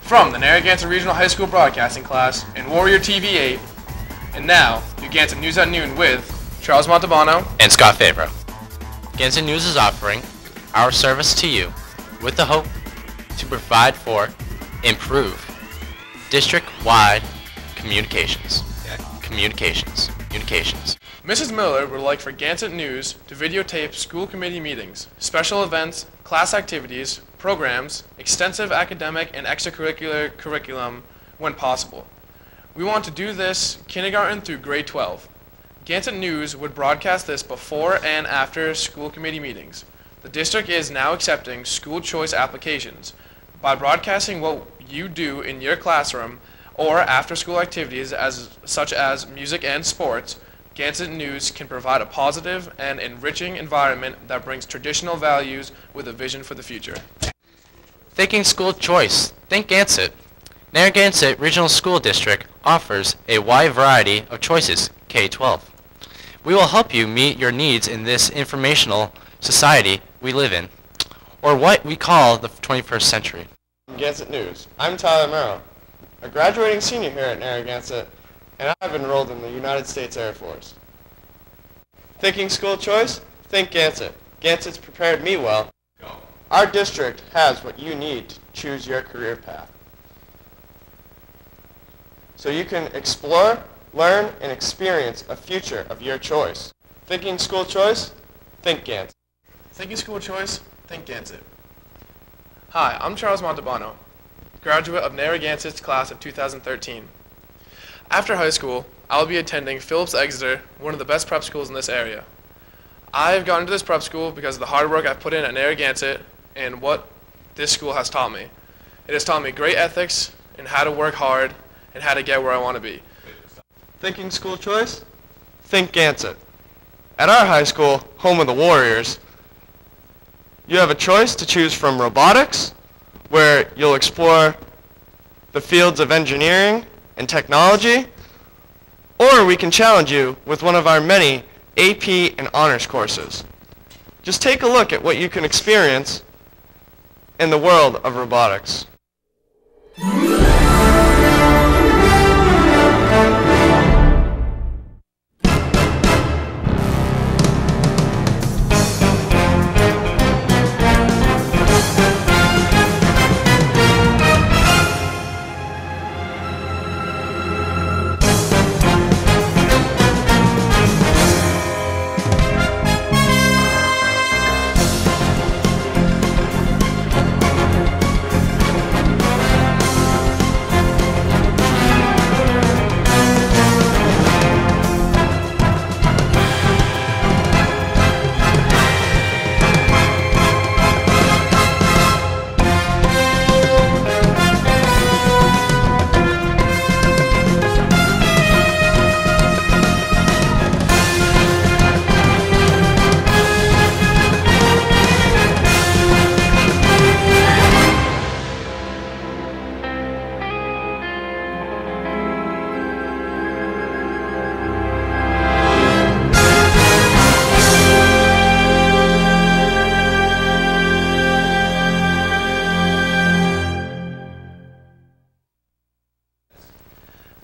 From the Narragansett Regional High School broadcasting class in Warrior TV8, and now, your Gansett News at Noon with Charles Montalbano and Scott Favreau. Gansett News is offering our service to you with the hope to provide for, improve, district-wide communications. Communications. Mrs. Miller would like for Gansett News to videotape school committee meetings, special events, class activities, programs, extensive academic and extracurricular curriculum when possible. We want to do this kindergarten through grade 12. Gansett News would broadcast this before and after school committee meetings. The district is now accepting school choice applications. By broadcasting what you do in your classroom or after-school activities such as music and sports, Gansett News can provide a positive and enriching environment that brings traditional values with a vision for the future. Thinking school choice. Think Gansett. Narragansett Regional School District offers a wide variety of choices K-12. We will help you meet your needs in this informational society we live in, or what we call the 21st century. Gansett News. I'm Tyler Merrill, a graduating senior here at Narragansett, and I've enrolled in the United States Air Force. Thinking school choice? Think Gansett. Gansett's prepared me well. Our district has what you need to choose your career path, so you can explore, learn, and experience a future of your choice. Thinking school choice? Think Gansett. Thinking school choice? Think Gansett. Hi, I'm Charles Montalbano, graduate of Narragansett's class of 2013. After high school, I'll be attending Phillips Exeter, one of the best prep schools in this area. I've gotten to this prep school because of the hard work I've put in at Narragansett and what this school has taught me. It has taught me great ethics and how to work hard and how to get where I want to be. Thinking school choice? Think Gansett. At our high school, home of the Warriors, you have a choice to choose from robotics, where you'll explore the fields of engineering and technology, or we can challenge you with one of our many AP and honors courses. Just take a look at what you can experience in the world of robotics.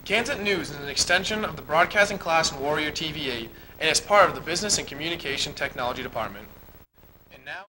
Gansett News is an extension of the broadcasting class in Warrior TV8 and is part of the Business and Communication Technology Department. And now,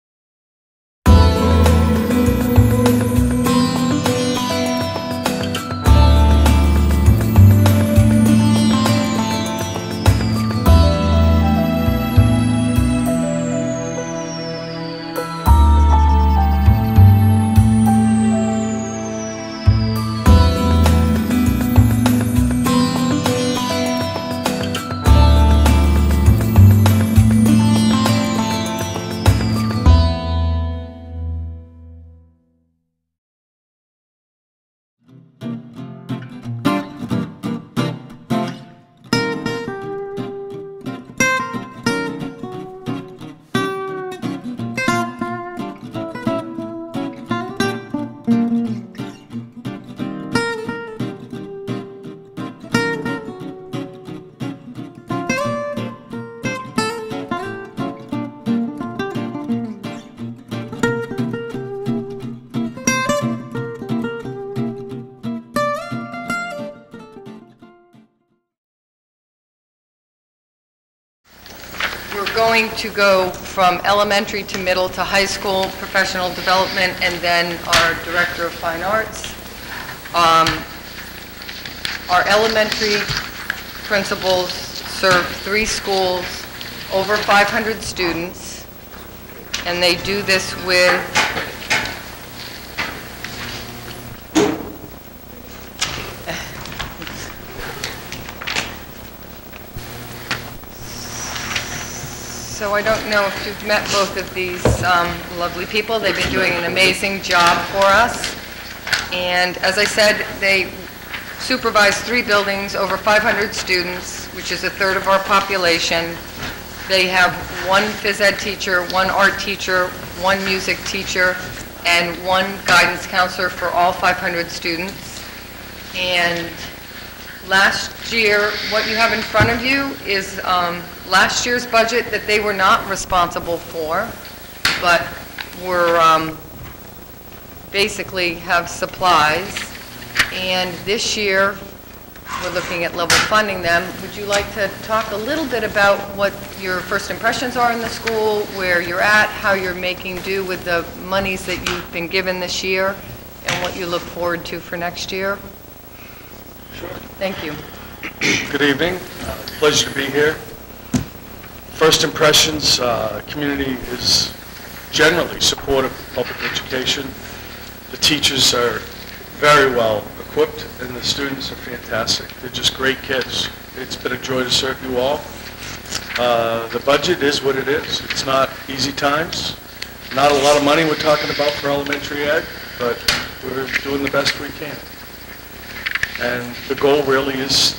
we're going to go from elementary to middle to high school, professional development, and then our Director of Fine Arts. Our elementary principals serve 3 schools, over 500 students, and they do this with so I don't know if you've met both of these lovely people. They've been doing an amazing job for us. And as I said, they supervise 3 buildings, over 500 students, which is 1/3 of our population. They have 1 phys ed teacher, 1 art teacher, 1 music teacher, and 1 guidance counselor for all 500 students. And last year, what you have in front of you is last year's budget that they were not responsible for, but were basically have supplies. And this year, we're looking at level funding them. Would you like to talk a little bit about what your first impressions are in the school, where you're at, how you're making do with the monies that you've been given this year, and what you look forward to for next year? Sure. Thank you. Good evening. Pleasure to be here. First impressions, community is generally supportive of public education. The teachers are very well equipped, and the students are fantastic. They're just great kids. It's been a joy to serve you all. The budget is what it is. It's not easy times. Not a lot of money we're talking about for elementary ed, but we're doing the best we can. And the goal really is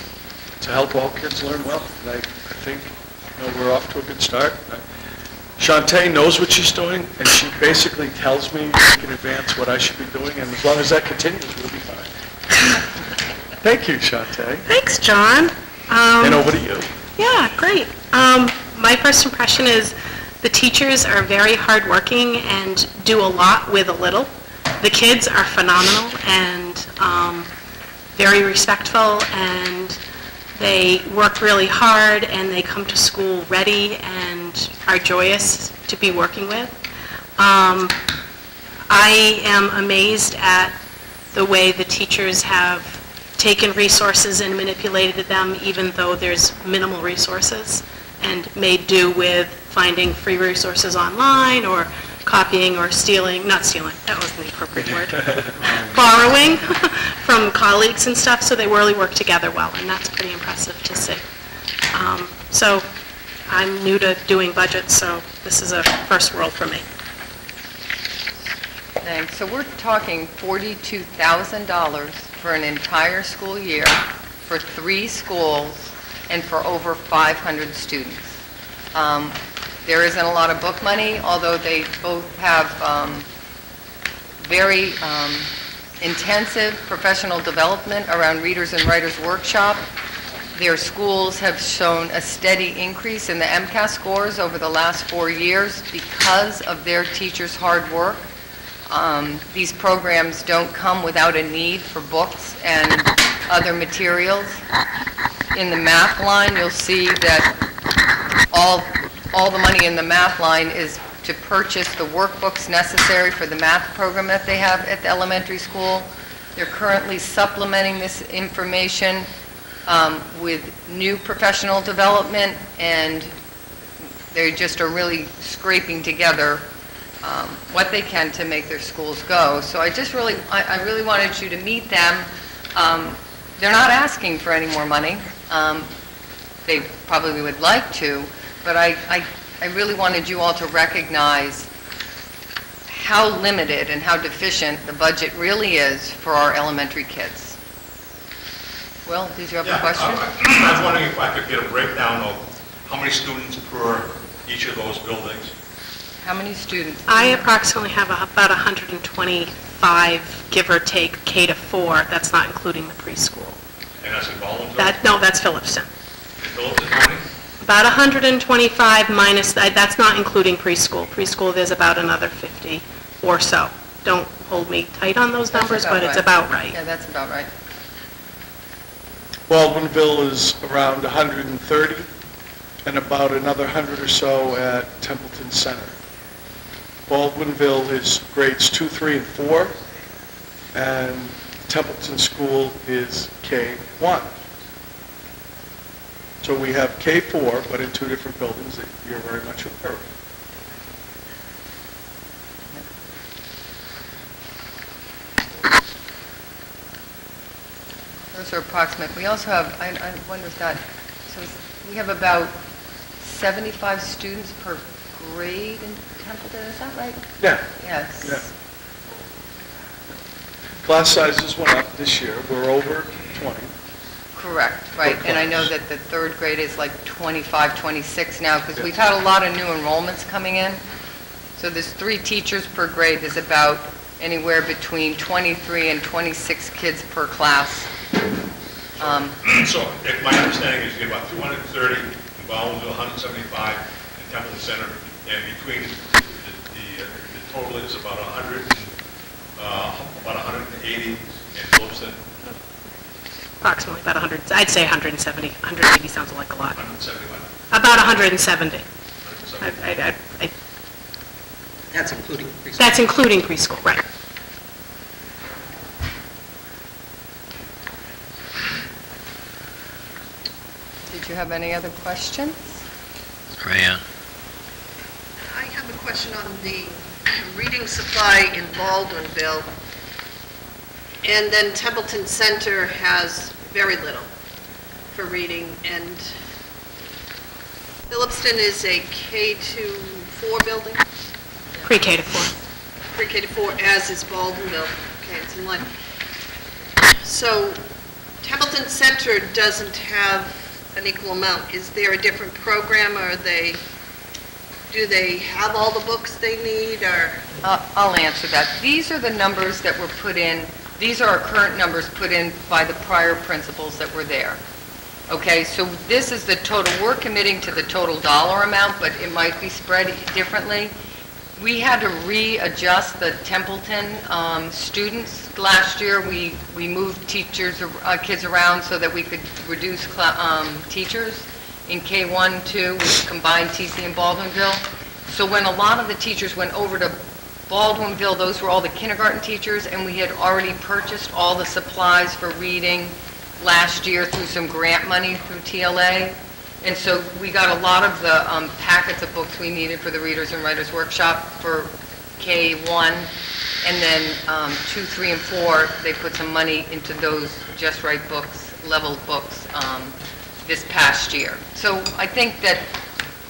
to help all kids learn well. And I think we're off to a good start. Shantae knows what she's doing, and she basically tells me in advance what I should be doing, and as long as that continues, we'll be fine. Thank you, Shantae. Thanks, John. And over to you. Yeah, great. My first impression is the teachers are very hardworking and do a lot with a little. The kids are phenomenal and very respectful, and they work really hard, and they come to school ready and are joyous to be working with. I am amazed at the way the teachers have taken resources and manipulated them, even though there's minimal resources, and made do with finding free resources online or copying or stealing, not stealing, that wasn't the appropriate word, borrowing from colleagues and stuff, so they really work together well, and that's pretty impressive to see. So I'm new to doing budgets, so this is a first world for me. Thanks. So we're talking $42,000 for an entire school year, for 3 schools, and for over 500 students. There isn't a lot of book money, although they both have very intensive professional development around Readers and Writers Workshop. Their schools have shown a steady increase in the MCAS scores over the last 4 years because of their teachers' hard work. These programs don't come without a need for books and other materials. In the math line, you'll see that all the money in the math line is to purchase the workbooks necessary for the math program that they have at the elementary school. They're currently supplementing this information with new professional development, and they just are really scraping together what they can to make their schools go. So I really wanted you to meet them. They're not asking for any more money. They probably would like to, but I really wanted you all to recognize how limited and how deficient the budget really is for our elementary kids. Will, did you have a question? I was wondering if I could get a breakdown of how many students per each of those buildings. How many students? I approximately have about 125, give or take, K to 4. That's not including the preschool. And that's in Baldwin? No, that's Phillipston. Phillipston, how many? About 125 minus, that's not including preschool. Preschool, there's about another 50 or so. Don't hold me tight on those numbers, but it's about right. Yeah, that's about right. Baldwinville is around 130, and about another 100 or so at Templeton Center. Baldwinville is grades 2, 3, and 4, and Templeton School is K1. So we have K4, but in 2 different buildings that you're very much aware of. Those are approximate. We also have, I wonder if that, so we have about 75 students per grade in Templeton, is that right? Yeah. Yes. Yeah. Class sizes went up this year. We're over 20. Correct, right. And I know that the third grade is like 25, 26 now, because we've had a lot of new enrollments coming in. So there's 3 teachers per grade. There's about anywhere between 23 and 26 kids per class. So if my understanding is you get about 230 in Baldwinville, 175 in Templeton Center, and between the total is about 180 in Phillipston. Approximately about 100, I'd say 170. 180 sounds like a lot. 170 what? About 170. 170. That's including preschool. That's including preschool, right. Did you have any other questions? Rhea. I have a question on the reading supply in Baldwinville. And then Templeton Center has very little for reading. And Phillipston is a K-4 building? Pre-K to 4. Pre-K to 4, as is Baldwinville. Okay, it's in line. So Templeton Center doesn't have an equal amount. Is there a different program, or do they have all the books they need, or? I'll answer that. These are the numbers that were put in. These are our current numbers put in by the prior principals that were there. Okay, so this is the total. We're committing to the total dollar amount, but it might be spread differently. We had to readjust the Templeton students last year. We moved kids around so that we could reduce teachers. In K1, 2, we combined TC and Baldwinville. So when a lot of the teachers went over to Baldwinville, those were all the kindergarten teachers, and we had already purchased all the supplies for reading last year through some grant money through TLA. And so we got a lot of the packets of books we needed for the Readers and Writers Workshop for K1. And then 2, 3, and 4, they put some money into those Just Right books, leveled books, this past year. So I think that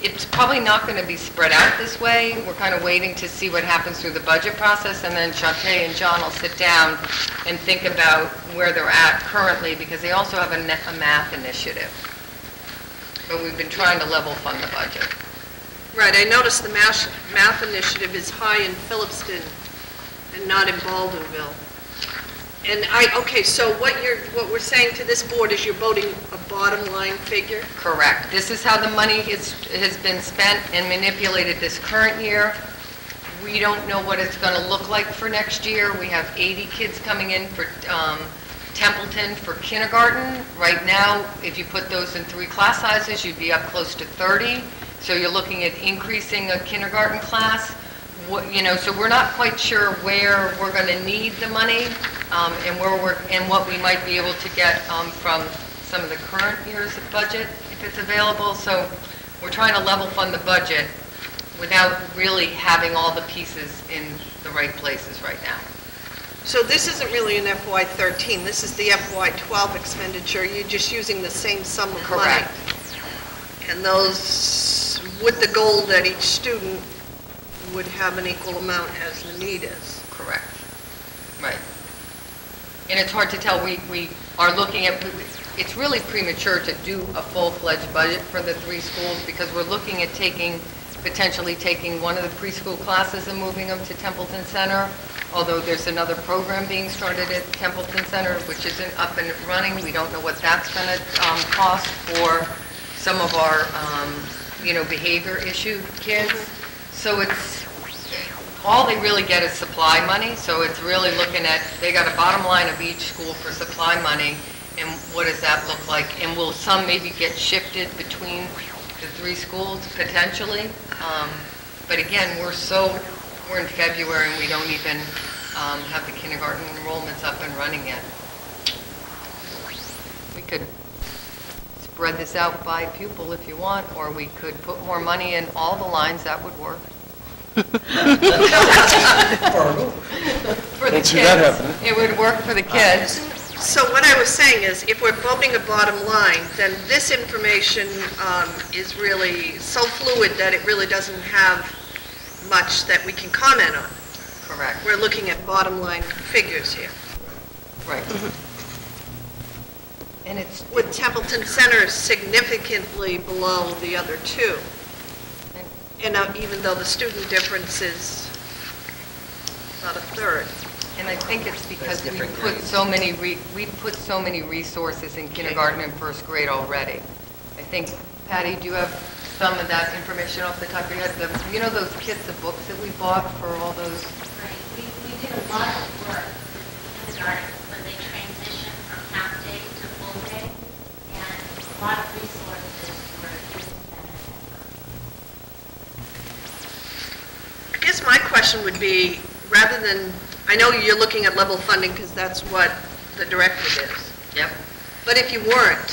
it's probably not going to be spread out this way. We're kind of waiting to see what happens through the budget process, and then Shantae and John will sit down and think about where they're at currently, because they also have a math initiative. But we've been trying to level fund the budget. Right, I noticed the math initiative is high in Phillipston and not in Baldwinville. And okay, so what we're saying to this board is you're voting a bottom line figure? Correct. This is how the money has been spent and manipulated this current year. We don't know what it's going to look like for next year. We have 80 kids coming in for Templeton for kindergarten. Right now, if you put those in 3 class sizes, you'd be up close to 30. So you're looking at increasing a kindergarten class. So we're not quite sure where we're going to need the money, and what we might be able to get from some of the current years of budget, if it's available. So we're trying to level fund the budget without really having all the pieces in the right places right now. So this isn't really an FY13. This is the FY12 expenditure. You're just using the same sum of money. Correct. And those, with the goal that each student would have an equal amount as the need is. Correct. Right. And it's hard to tell. We are looking at, it's really premature to do a full-fledged budget for the 3 schools, because we're looking at potentially taking one of the preschool classes and moving them to Templeton Center, although there's another program being started at Templeton Center which isn't up and running. We don't know what that's going to cost for some of our behavior issue kids. So it's, all they really get is supply money. So it's really looking at, they got a bottom line of each school for supply money, and what does that look like? And will some maybe get shifted between the 3 schools potentially. But again, we're in February and we don't even have the kindergarten enrollments up and running yet. We could spread this out by pupil if you want, or we could put more money in all the lines. That would work. For the Don't see kids. that happening. It would work for the kids. So what I was saying is, if we're voting a bottom line, then this information is really so fluid that it really doesn't have much that we can comment on. Correct. We're looking at bottom line figures here. Right. And it's With Templeton Center significantly below the other 2. And even though the student difference is about a third. And I think it's because we put so many resources in kindergarten and first grade already. I think, Patty, do you have some of that information off the top of your head? You know those kits of books that we bought for all those? Right. We did a lot of work with kindergarten when they transitioned from half day to full day, and a lot of resources were used I in that. guess my question would be, rather than, I know you're looking at level funding because that's what the directive is. Yep. But if you weren't,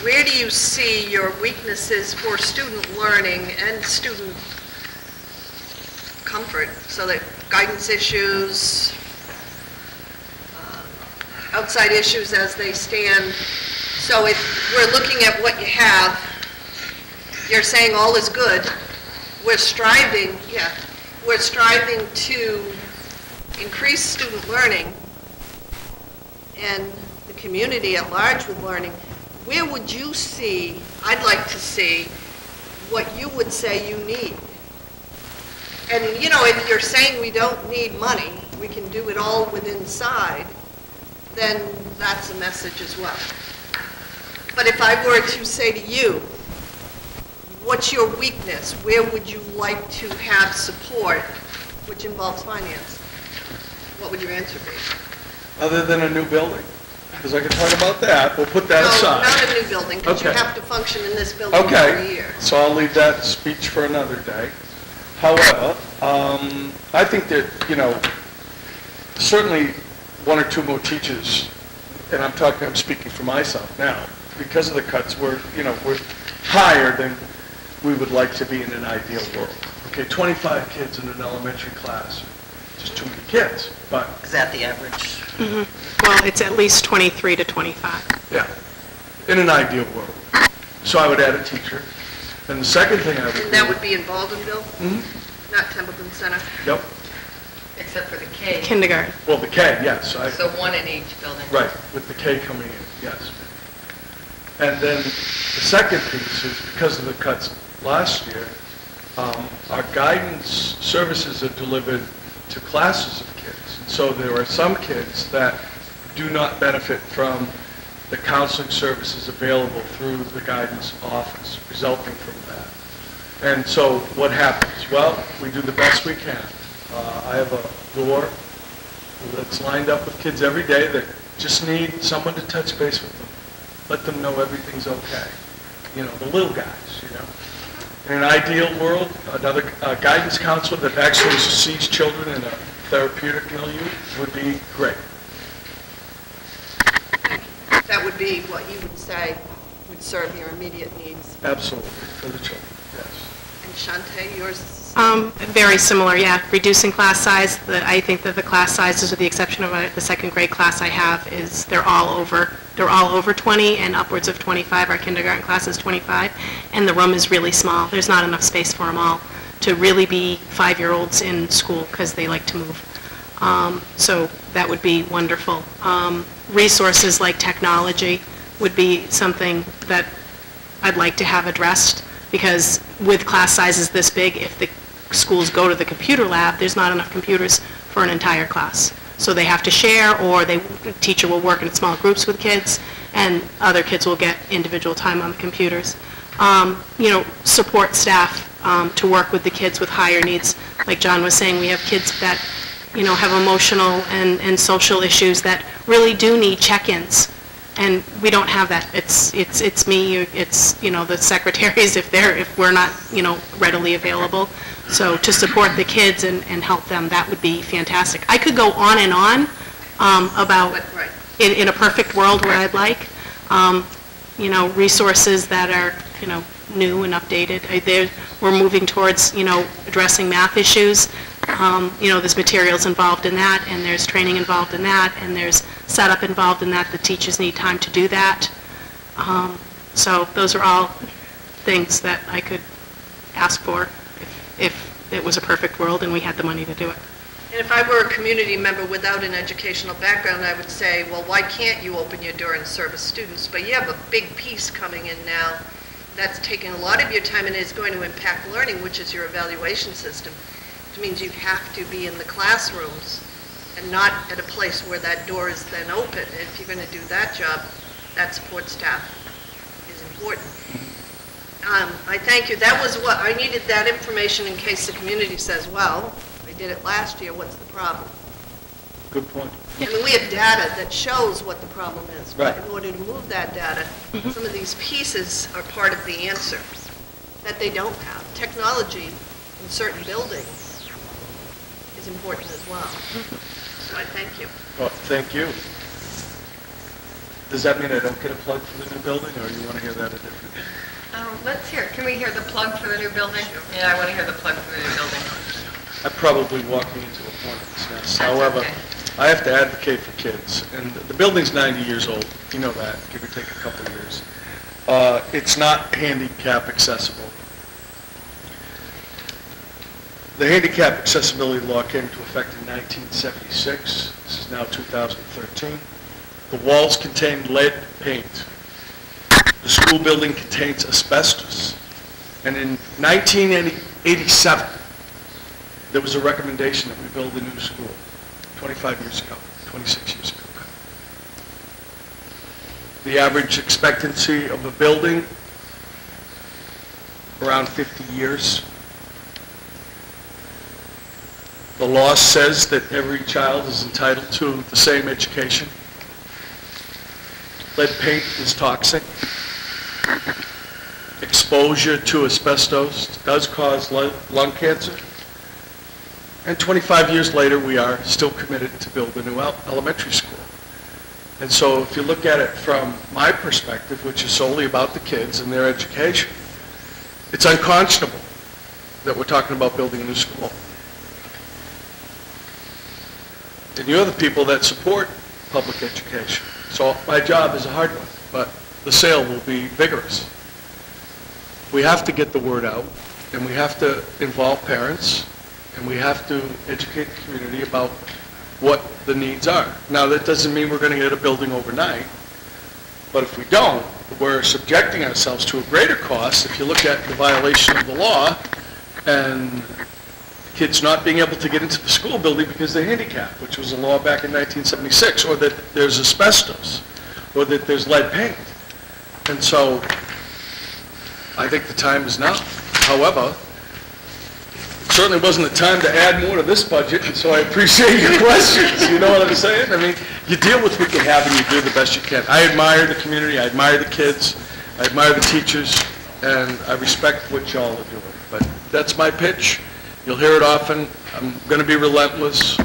where do you see your weaknesses for student learning and student comfort? So that guidance issues, outside issues as they stand. So if we're looking at what you have, you're saying all is good. We're striving to increase student learning and the community at large with learning. Where would you see, I'd like to see, what you would say you need? And, you know, if you're saying we don't need money, we can do it all within inside, then that's a message as well. But if I were to say to you, what's your weakness? Where would you like to have support, which involves finance? What would your answer be? Other than a new building, because I can talk about that, we'll put that No, aside. not a new building, because you Okay. have to function in this building for a Okay, year. so I'll leave that speech for another day. However, I think that, you know, certainly 1 or 2 more teachers, and I'm speaking for myself now, because of the cuts, we're higher than we would like to be in an ideal world. Okay, 25 kids in an elementary class, just too many kids, but Is that the average? Well, it's at least 23 to 25. yeah, in an ideal world. So I would add a teacher. And the second thing I would do... And that would be in Baldenville, Mhm. not Templeton Center? Yep. Except for the K. Kindergarten. Well, the K, yes. So 1 in each building. Right, with the K coming in, yes. And then the second piece is because of the cuts last year, our guidance services are delivered to classes of kids. And so there are some kids that do not benefit from the counseling services available through the guidance office, resulting from that. And so what happens? Well, we do the best we can. I have a door that's lined up with kids every day that just need someone to touch base with them. Let them know everything's okay. You know, the little guys, you know. In an ideal world, another guidance counselor that actually sees children in a therapeutic milieu would be great. That would be what you would say would serve your immediate needs. Absolutely, for the children, yes. And Shante, yours is... Very similar, yeah. Reducing class size. I think that the class sizes, with the exception of the second grade class I have, is they're all over 20 and upwards of 25. Our kindergarten class is 25, and the room is really small. There's not enough space for them all to really be 5-year-olds in school because they like to move. So that would be wonderful. Resources like technology would be something that I'd like to have addressed, because with class sizes this big, if the schools go to the computer lab, there's not enough computers for an entire class. So they have to share, or the teacher will work in small groups with kids, and other kids will get individual time on the computers. Support staff to work with the kids with higher needs. Like John was saying, we have kids that, have emotional and social issues that really do need check-ins And we don't have that. It's me, it's, you know, the secretaries if we're not, you know, readily available. So to support the kids and help them, that would be fantastic. I could go on and on about, Right. in a perfect world, what I'd like. You know, resources that are, you know, new and updated. We're moving towards, you know, addressing math issues. You know, there's materials involved in that, and there's training involved in that, and there's setup involved in that. The teachers need time to do that. So those are all things that I could ask for if it was a perfect world and we had the money to do it. And if I were a community member without an educational background, I would say, well, why can't you open your door and service students? But you have a big piece coming in now that's taking a lot of your time and is going to impact learning, which is your evaluation system. Which means you have to be in the classrooms and not at a place where that door is then open. If you're going to do that job, that support staff is important. I thank you. That was what, I needed that information in case the community says, well, I did it last year, what's the problem? Good point. I mean, we have data that shows what the problem is. But Right. in order to move that data, some of these pieces are part of the answer that they don't have. Technology in certain buildings is important as well. So I thank you. Well, thank you. Does that mean I don't get a plug for the new building, or you want to hear that a different? Let's hear, can we hear the plug for the new building? Yeah, I want to hear the plug for the new building. I'm probably walking into a hornet's nest. That's However, okay. I have to advocate for kids, and the building's 90 years old. You know that, give or take a couple of years. It's not handicap accessible. The handicap accessibility law came into effect in 1976. This is now 2013. The walls contain lead paint. The school building contains asbestos. And in 1987, there was a recommendation that we build a new school. 25 years ago, 26 years ago. The average expectancy of a building, around 50 years. The law says that every child is entitled to the same education. Lead paint is toxic. Exposure to asbestos does cause lung cancer. And 25 years later, we are still committed to build a new elementary school. And so if you look at it from my perspective, which is solely about the kids and their education, it's unconscionable that we're talking about building a new school. And you're the people that support public education. So my job is a hard one, but the sale will be vigorous. We have to get the word out, and we have to involve parents, and we have to educate the community about what the needs are. Now, that doesn't mean we're going to get a building overnight, but if we don't, we're subjecting ourselves to a greater cost. If you look at the violation of the law and kids not being able to get into the school building because they're handicapped, which was a law back in 1976, or that there's asbestos, or that there's lead paint. And so I think the time is now. However, it certainly wasn't the time to add more to this budget, and so I appreciate your questions. You know what I'm saying? I mean, you deal with what you have and you do the best you can. I admire the community, I admire the kids, I admire the teachers, and I respect what y'all are doing. But that's my pitch. You'll hear it often. I'm going to be relentless.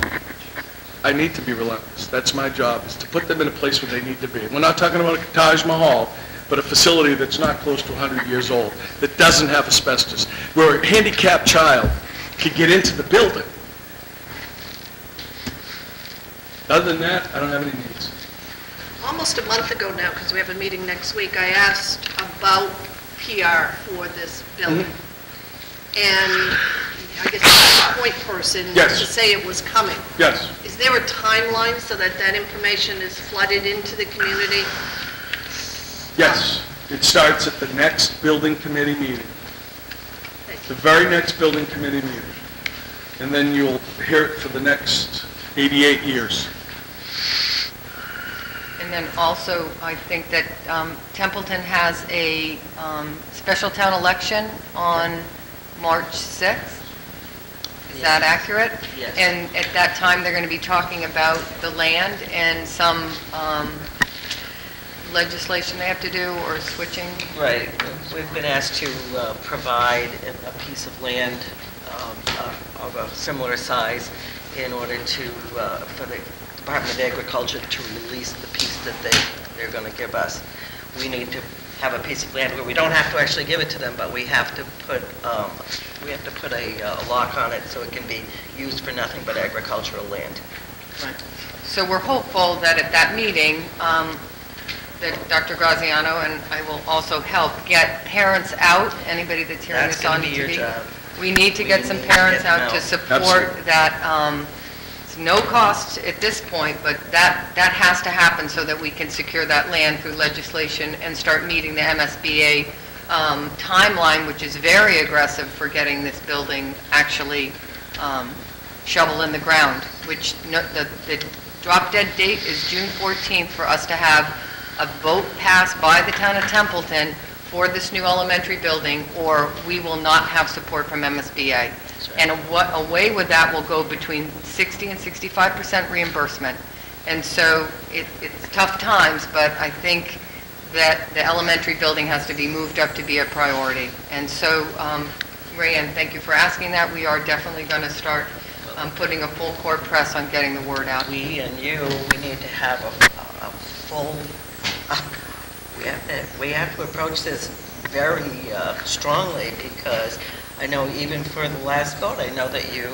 I need to be relentless. That's my job, is to put them in a place where they need to be. We're not talking about a Taj Mahal, but a facility that's not close to 100 years old, that doesn't have asbestos, where a handicapped child can get into the building. Other than that, I don't have any needs. Almost a month ago now, because we have a meeting next week, I asked about PR for this building. And I guess the point person Yes. to say it was coming. Yes. Is there a timeline so that that information is flooded into the community? Yes. It starts at the next building committee meeting. The very next building committee meeting. And then you'll hear it for the next 88 years. And then also, I think that Templeton has a special town election on March 6th. Is that accurate? Yes. And at that time, they're going to be talking about the land and some legislation they have to do or switching? Right. We've been asked to provide a piece of land of a similar size in order to, for the Department of Agriculture to release the piece that they're going to give us. We need to have a piece of land where we don't have to actually give it to them, but we have to put a lock on it so it can be used for nothing but agricultural land. Right. So we're hopeful that at that meeting, that Dr. Graziano and I will also help get parents out, anybody that's hearing this on TV. That's going to be your job. We need to get some parents out to support that. It's no cost at this point, but that has to happen so that we can secure that land through legislation and start meeting the MSBA timeline, which is very aggressive for getting this building actually shovel in the ground, which the drop-dead date is June 14th for us to have a vote passed by the town of Templeton for this new elementary building, or we will not have support from MSBA. Right. And away with that will go between 60 and 65% reimbursement. And so it's tough times, but I think that the elementary building has to be moved up to be a priority. And so, Rayanne, thank you for asking that. We are definitely going to start putting a full court press on getting the word out. We and you, we need to have a full, we have to approach this very strongly, because I know even for the last vote, I know that you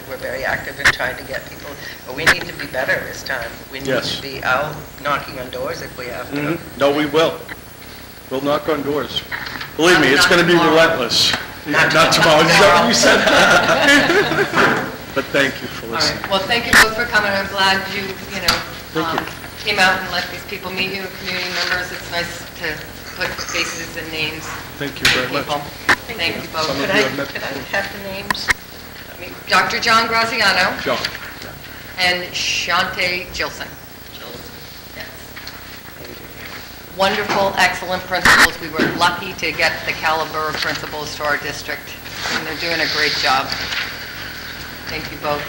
were very active in trying to get people, but we need to be better this time. We need to be out knocking on doors if we have to. No, we will. We'll knock on doors. Believe me, it's going to be relentless. Not tomorrow. Is that what you said? But thank you for listening. All right. Well, thank you both for coming. I'm glad you came out and let these people meet you, community members. It's nice to put faces and names. Thank you very much. Thank you both. Could I have the names? Dr. John Graziano. John. And Shante Gilson. Yes. Wonderful, excellent principals. We were lucky to get the caliber of principals to our district, and they're doing a great job. Thank you both.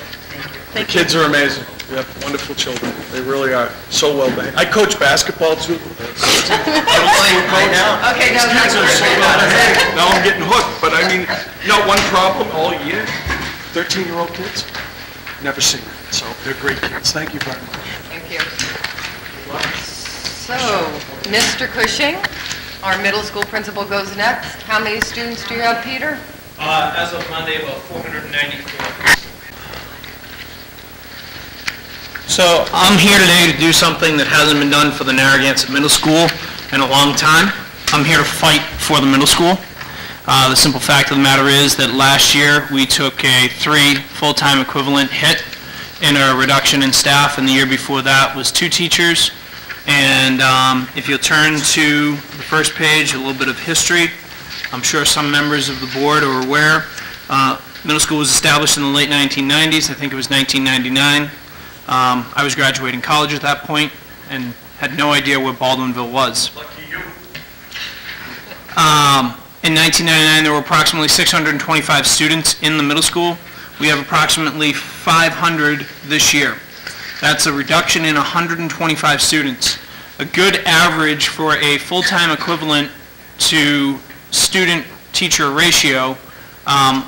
The kids are amazing. We have wonderful children. They really are so well behaved. I coach basketball too. Okay, no, Kids are so well behaved. Now I'm getting hooked, but I mean, not one problem all year. 13-year-old kids, never seen it. So they're great kids. Thank you very much. Thank you. So, Mr. Cushing, our middle school principal, goes next. How many students do you have, Peter? As of Monday, about 494. So I'm here today to do something that hasn't been done for the Narragansett Middle School in a long time. I'm here to fight for the middle school. The simple fact of the matter is that last year we took a 3 full-time equivalent hit in a reduction in staff, and the year before that was 2 teachers. And if you'll turn to the first page, a little bit of history. I'm sure some members of the board are aware. Middle school was established in the late 1990s. I think it was 1999. I was graduating college at that point and had no idea where Baldwinville was. Lucky you. In 1999, there were approximately 625 students in the middle school. We have approximately 500 this year. That's a reduction in 125 students. A good average for a full-time equivalent to student-teacher ratio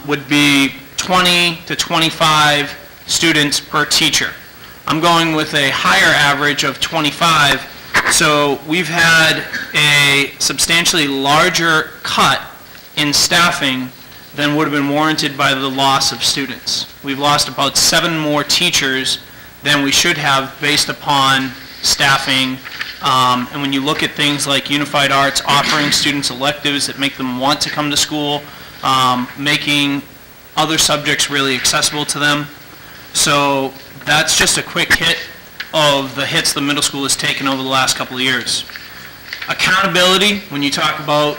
would be 20 to 25 students per teacher. I'm going with a higher average of 25, so we've had a substantially larger cut in staffing than would have been warranted by the loss of students. We've lost about 7 more teachers than we should have based upon staffing. And when you look at things like Unified Arts offering students electives that make them want to come to school, making other subjects really accessible to them. So that's just a quick hit of the hits the middle school has taken over the last couple of years. Accountability, when you talk about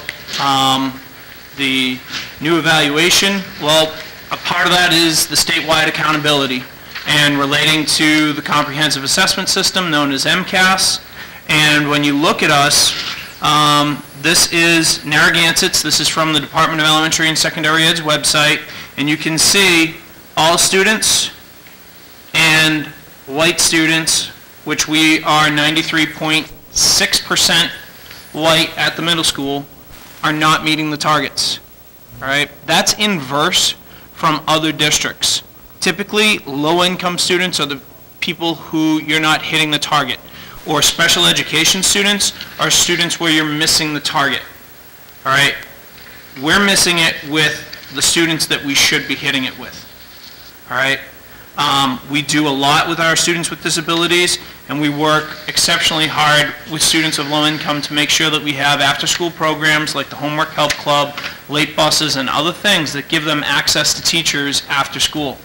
the new evaluation, well, a part of that is the statewide accountability and relating to the comprehensive assessment system known as MCAS. And when you look at us, this is Narragansett's, this is from the Department of Elementary and Secondary Ed's website, and you can see all students and white students, which we are 93.8% 6% light at the middle school are not meeting the targets. All right, that's inverse from other districts. Typically, low-income students are the people who you're not hitting the target, or special education students are students where you're missing the target. All right, we're missing it with the students that we should be hitting it with. All right, we do a lot with our students with disabilities, and we work exceptionally hard with students of low income to make sure that we have after-school programs like the Homework Help Club, late buses, and other things that give them access to teachers after school.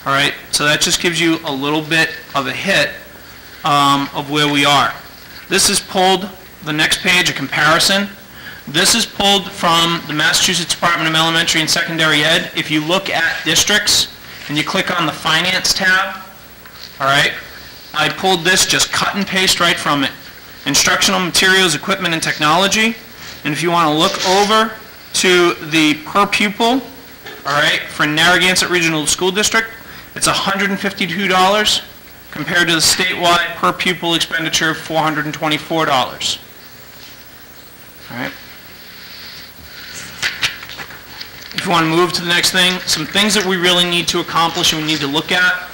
All right, so that just gives you a little bit of a hit of where we are. This is pulled, the next page, a comparison. This is pulled from the Massachusetts Department of Elementary and Secondary Ed. If you look at districts and you click on the Finance tab, all right, I pulled this, just cut and paste right from it. Instructional materials, equipment, and technology. And if you want to look over to the per pupil, all right, for Narragansett Regional School District, it's $152 compared to the statewide per pupil expenditure of $424. All right. If you want to move to the next thing, some things that we really need to accomplish and we need to look at.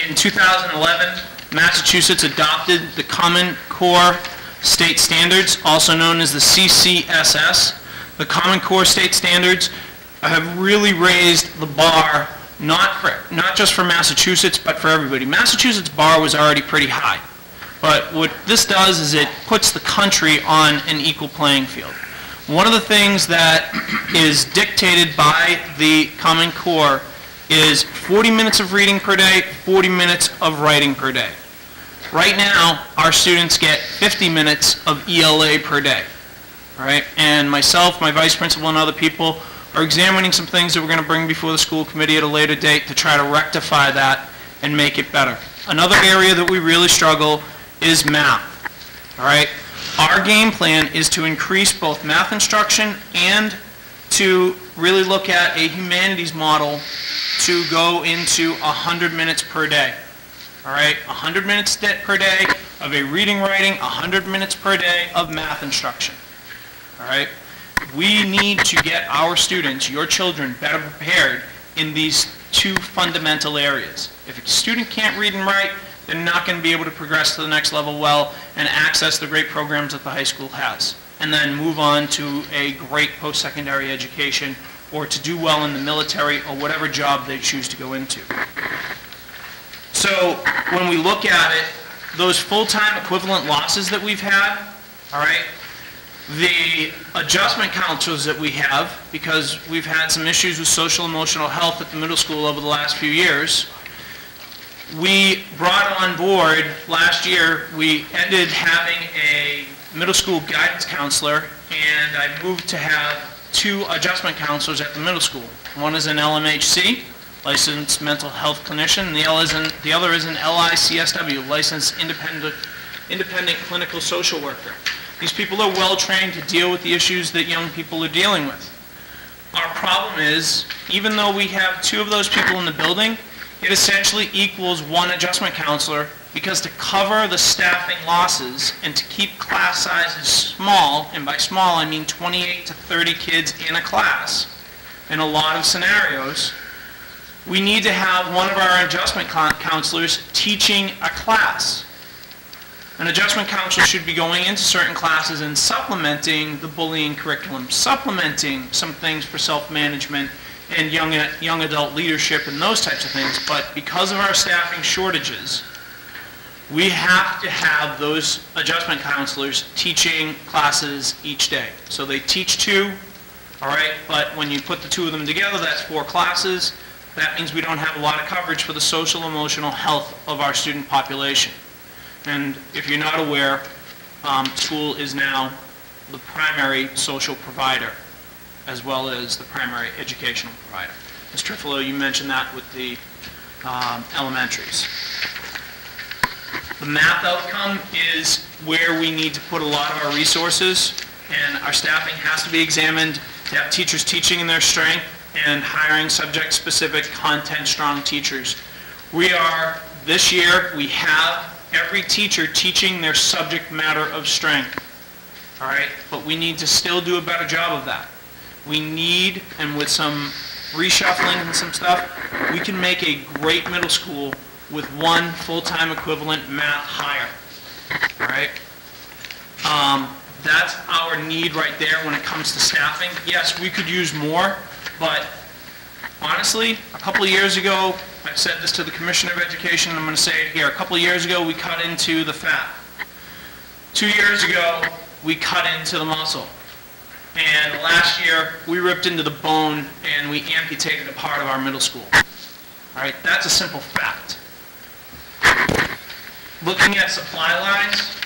In 2011, Massachusetts adopted the Common Core State Standards, also known as the CCSS. The Common Core State Standards have really raised the bar, not just for Massachusetts, but for everybody. Massachusetts' bar was already pretty high. But what this does is it puts the country on an equal playing field. One of the things that is dictated by the Common Core is 40 minutes of reading per day, 40 minutes of writing per day. Right now, our students get 50 minutes of ELA per day. All right? And myself, my vice principal, and other people are examining some things that we're going to bring before the school committee at a later date to try to rectify that and make it better. Another area that we really struggle is math. All right? Our game plan is to increase both math instruction and to really look at a humanities model to go into 100 minutes per day. All right, 100 minutes per day of a reading, writing, 100 minutes per day of math instruction. All right, we need to get our students, your children, better prepared in these two fundamental areas. If a student can't read and write, they're not going to be able to progress to the next level well and access the great programs that the high school has, and then move on to a great post-secondary education or to do well in the military or whatever job they choose to go into. So when we look at it, those full-time equivalent losses that we've had, all right, the adjustment counselors that we have, because we've had some issues with social emotional health at the middle school over the last few years, we brought on board last year, we ended having a middle school guidance counselor, and I moved to have 2 adjustment counselors at the middle school. One is an LMHC, licensed mental health clinician, and the other is an LICSW, licensed independent clinical social worker. These people are well trained to deal with the issues that young people are dealing with. Our problem is, even though we have 2 of those people in the building, it essentially equals 1 adjustment counselor, because to cover the staffing losses and to keep class sizes small, and by small I mean 28 to 30 kids in a class, in a lot of scenarios, we need to have one of our adjustment counselors teaching a class. An adjustment counselor should be going into certain classes and supplementing the bullying curriculum, supplementing some things for self-management and young adult leadership and those types of things. But because of our staffing shortages, we have to have those adjustment counselors teaching classes each day. So they teach 2, all right, but when you put the 2 of them together, that's 4 classes. That means we don't have a lot of coverage for the social emotional health of our student population. And if you're not aware, school is now the primary social provider as well as the primary educational provider. Ms. Trifilo, you mentioned that with the elementaries. The math outcome is where we need to put a lot of our resources, and our staffing has to be examined to have teachers teaching in their strength and hiring subject-specific, content-strong teachers. This year, we have every teacher teaching their subject matter of strength. All right, but we need to still do a better job of that. We need, and with some reshuffling and some stuff, we can make a great middle school with one full-time equivalent math hire. All right? That's our need right there when it comes to staffing. Yes, we could use more, but honestly, a couple of years ago, I've said this to the Commissioner of Education, and I'm going to say it here. A couple of years ago, we cut into the fat. 2 years ago, we cut into the muscle. And last year, we ripped into the bone and we amputated a part of our middle school. All right, that's a simple fact. Looking at supply lines,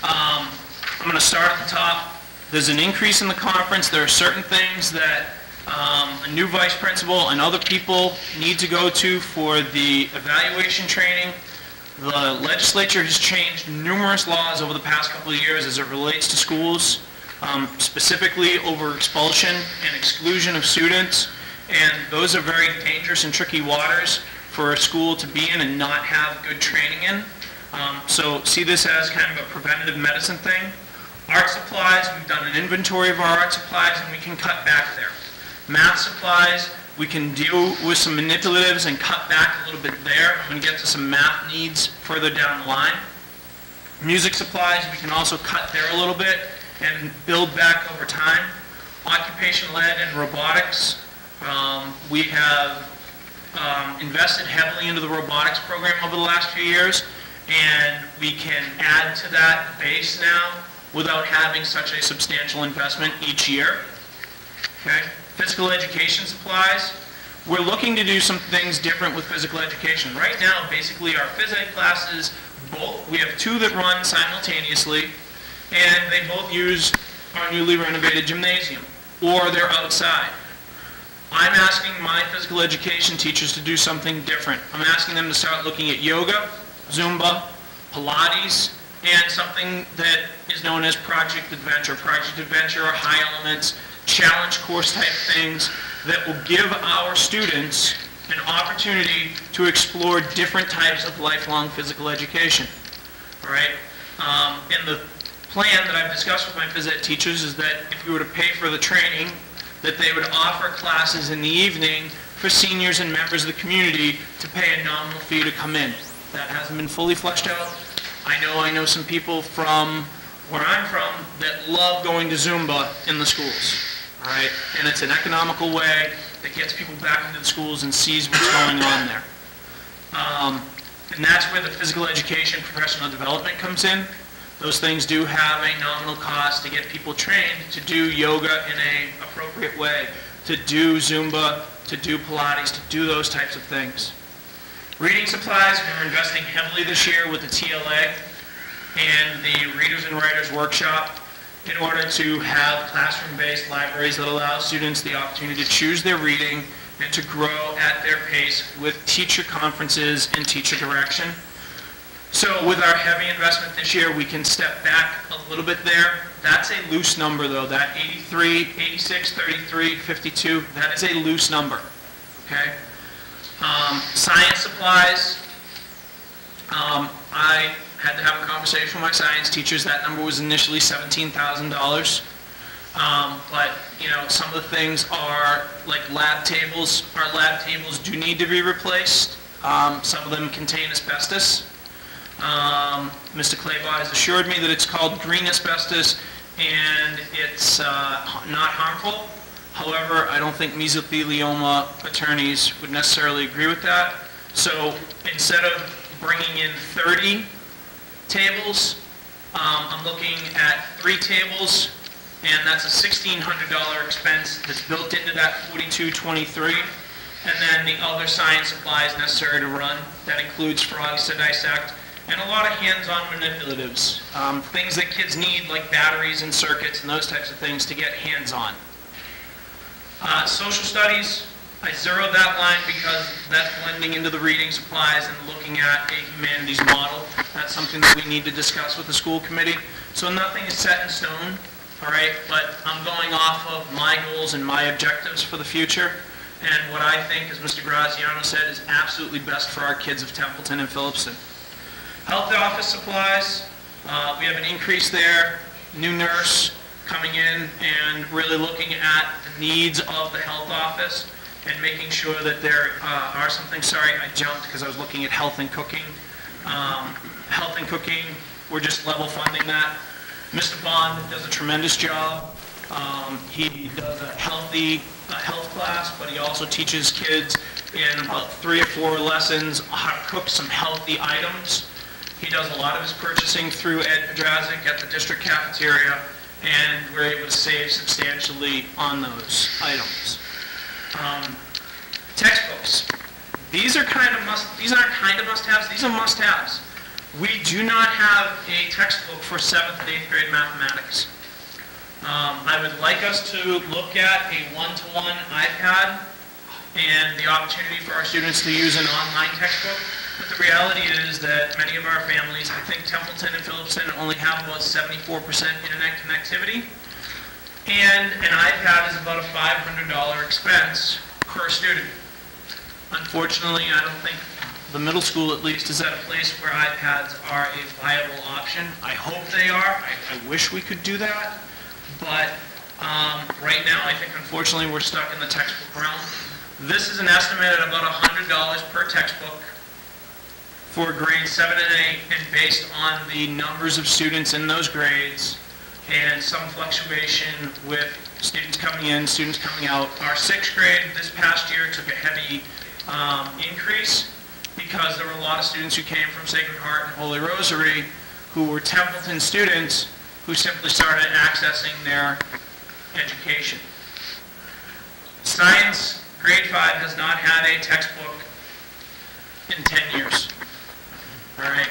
I'm going to start at the top. There's an increase in the conference. There are certain things that a new vice principal and other people need to go to for the evaluation training. The legislature has changed numerous laws over the past couple of years as it relates to schools, specifically over expulsion and exclusion of students. And those are very dangerous and tricky waters for a school to be in and not have good training in. So see this as kind of a preventative medicine thing. Art supplies, we've done an inventory of our art supplies and we can cut back there. Math supplies, we can deal with some manipulatives and cut back a little bit there and get to some math needs further down the line. Music supplies, we can also cut there a little bit and build back over time. Occupational ed and robotics, we have invested heavily into the robotics program over the last few years, and we can add to that base now without having such a substantial investment each year. Okay? Physical education supplies, we're looking to do some things different with physical education. Right now, basically our phys ed classes, we have two that run simultaneously, and they both use our newly renovated gymnasium, or they're outside. I'm asking my physical education teachers to do something different. I'm asking them to start looking at yoga, Zumba, Pilates, and something that is known as Project Adventure. Project Adventure are high elements, challenge course type things that will give our students an opportunity to explore different types of lifelong physical education. All right? And the plan that I've discussed with my phys ed teachers is that if we were to pay for the training, that they would offer classes in the evening for seniors and members of the community to pay a nominal fee to come in. That hasn't been fully fleshed out. I know some people from where I'm from that love going to Zumba in the schools. All right? And it's an economical way that gets people back into the schools and sees what's going on there. And that's where the physical education professional development comes in. Those things do have a nominal cost to get people trained to do yoga in an appropriate way, to do Zumba, to do Pilates, to do those types of things. Reading supplies, we're investing heavily this year with the TLA and the Readers and Writers Workshop in order to have classroom-based libraries that allow students the opportunity to choose their reading and to grow at their pace with teacher conferences and teacher direction. So with our heavy investment this year, we can step back a little bit there. That's a loose number though, that 83, 86, 33, 52, that is a loose number, okay? Science supplies, I had to have a conversation with my science teachers. That number was initially $17,000. But, you know, some of the things are like lab tables. Our lab tables do need to be replaced. Some of them contain asbestos. Mr. Claybaugh has assured me that it's called green asbestos and it's not harmful. However, I don't think mesothelioma attorneys would necessarily agree with that. So instead of bringing in 30 tables, I'm looking at 3 tables, and that's a $1,600 expense that's built into that $4,223. And then the other science supplies necessary to run. That includes frogs to dissect, and a lot of hands-on manipulatives. Things that kids need, like batteries and circuits and those types of things to get hands-on. Social studies, I zeroed that line because that's blending into the reading supplies and looking at a humanities model. That's something that we need to discuss with the school committee. So nothing is set in stone, all right, but I'm going off of my goals and my objectives for the future. And what I think, as Mr. Graziano said, is absolutely best for our kids of Templeton and Phillipston. Health office supplies, we have an increase there, new nurse coming in and really looking at the needs of the health office and making sure that there are some things. Sorry, I jumped because I was looking at health and cooking. Health and cooking, we're just level funding that. Mr. Bond does a tremendous job. He does a health class, but he also teaches kids in about 3 or 4 lessons how to cook some healthy items. He does a lot of his purchasing through Ed Podrazik at the district cafeteria, and we're able to save substantially on those items. Textbooks. These aren't kind of must-haves, these are must-haves. We do not have a textbook for 7th and 8th grade mathematics. I would like us to look at a one-to-one iPad and the opportunity for our students to use an online textbook. But the reality is that many of our families, I think Templeton and Phillipston only have about 74% internet connectivity. And an iPad is about a $500 expense per student. Unfortunately, I don't think the middle school, at least, is at a place where iPads are a viable option. I hope they are. I wish we could do that. But right now, I think, unfortunately, we're stuck in the textbook realm. This is an estimate at about $100 per textbook for grades 7 and 8, and based on the numbers of students in those grades and some fluctuation with students coming in, students coming out. Our 6th grade this past year took a heavy increase because there were a lot of students who came from Sacred Heart and Holy Rosary who were Templeton students who simply started accessing their education. Science, grade 5 has not had a textbook in 10 years. All right.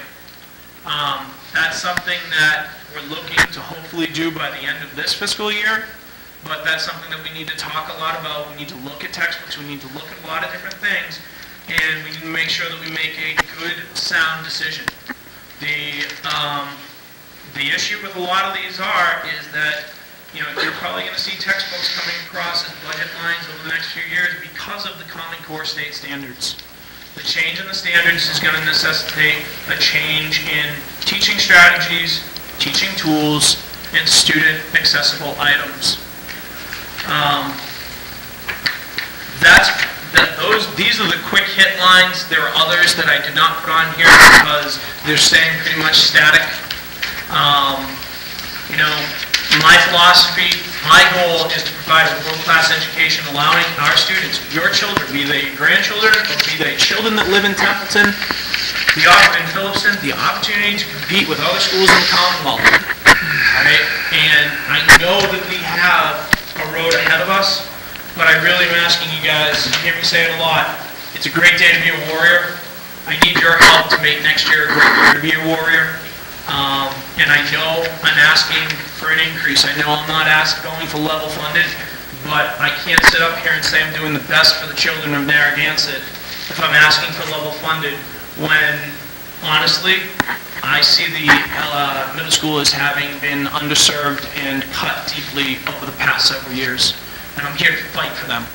That's something that we're looking to hopefully do by the end of this fiscal year, but that's something that we need to talk a lot about. We need to look at textbooks. We need to look at a lot of different things, and we need to make sure that we make a good, sound decision. The issue with a lot of these is that you're probably going to see textbooks coming across as budget lines over the next few years because of the Common Core state standards. The change in the standards is going to necessitate a change in teaching strategies, teaching tools, and student accessible items. These are the quick hit lines. There are others that I did not put on here because they're staying pretty much static. My philosophy, my goal is to provide a world-class education allowing our students, your children, be they grandchildren or be they children that live in Templeton, in Phillipston, the opportunity to compete with other schools in the Commonwealth. All right? And I know that we have a road ahead of us, but I really am asking you guys, you hear me say it a lot, it's a great day to be a warrior. I need your help to make next year a great year to be a warrior. And I know I'm asking for an increase. I know I'm not going for level funded, but I can't sit up here and say I'm doing the best for the children of Narragansett if I'm asking for level funded when, honestly, I see the middle school as having been underserved and cut deeply over the past several years. And I'm here to fight for them.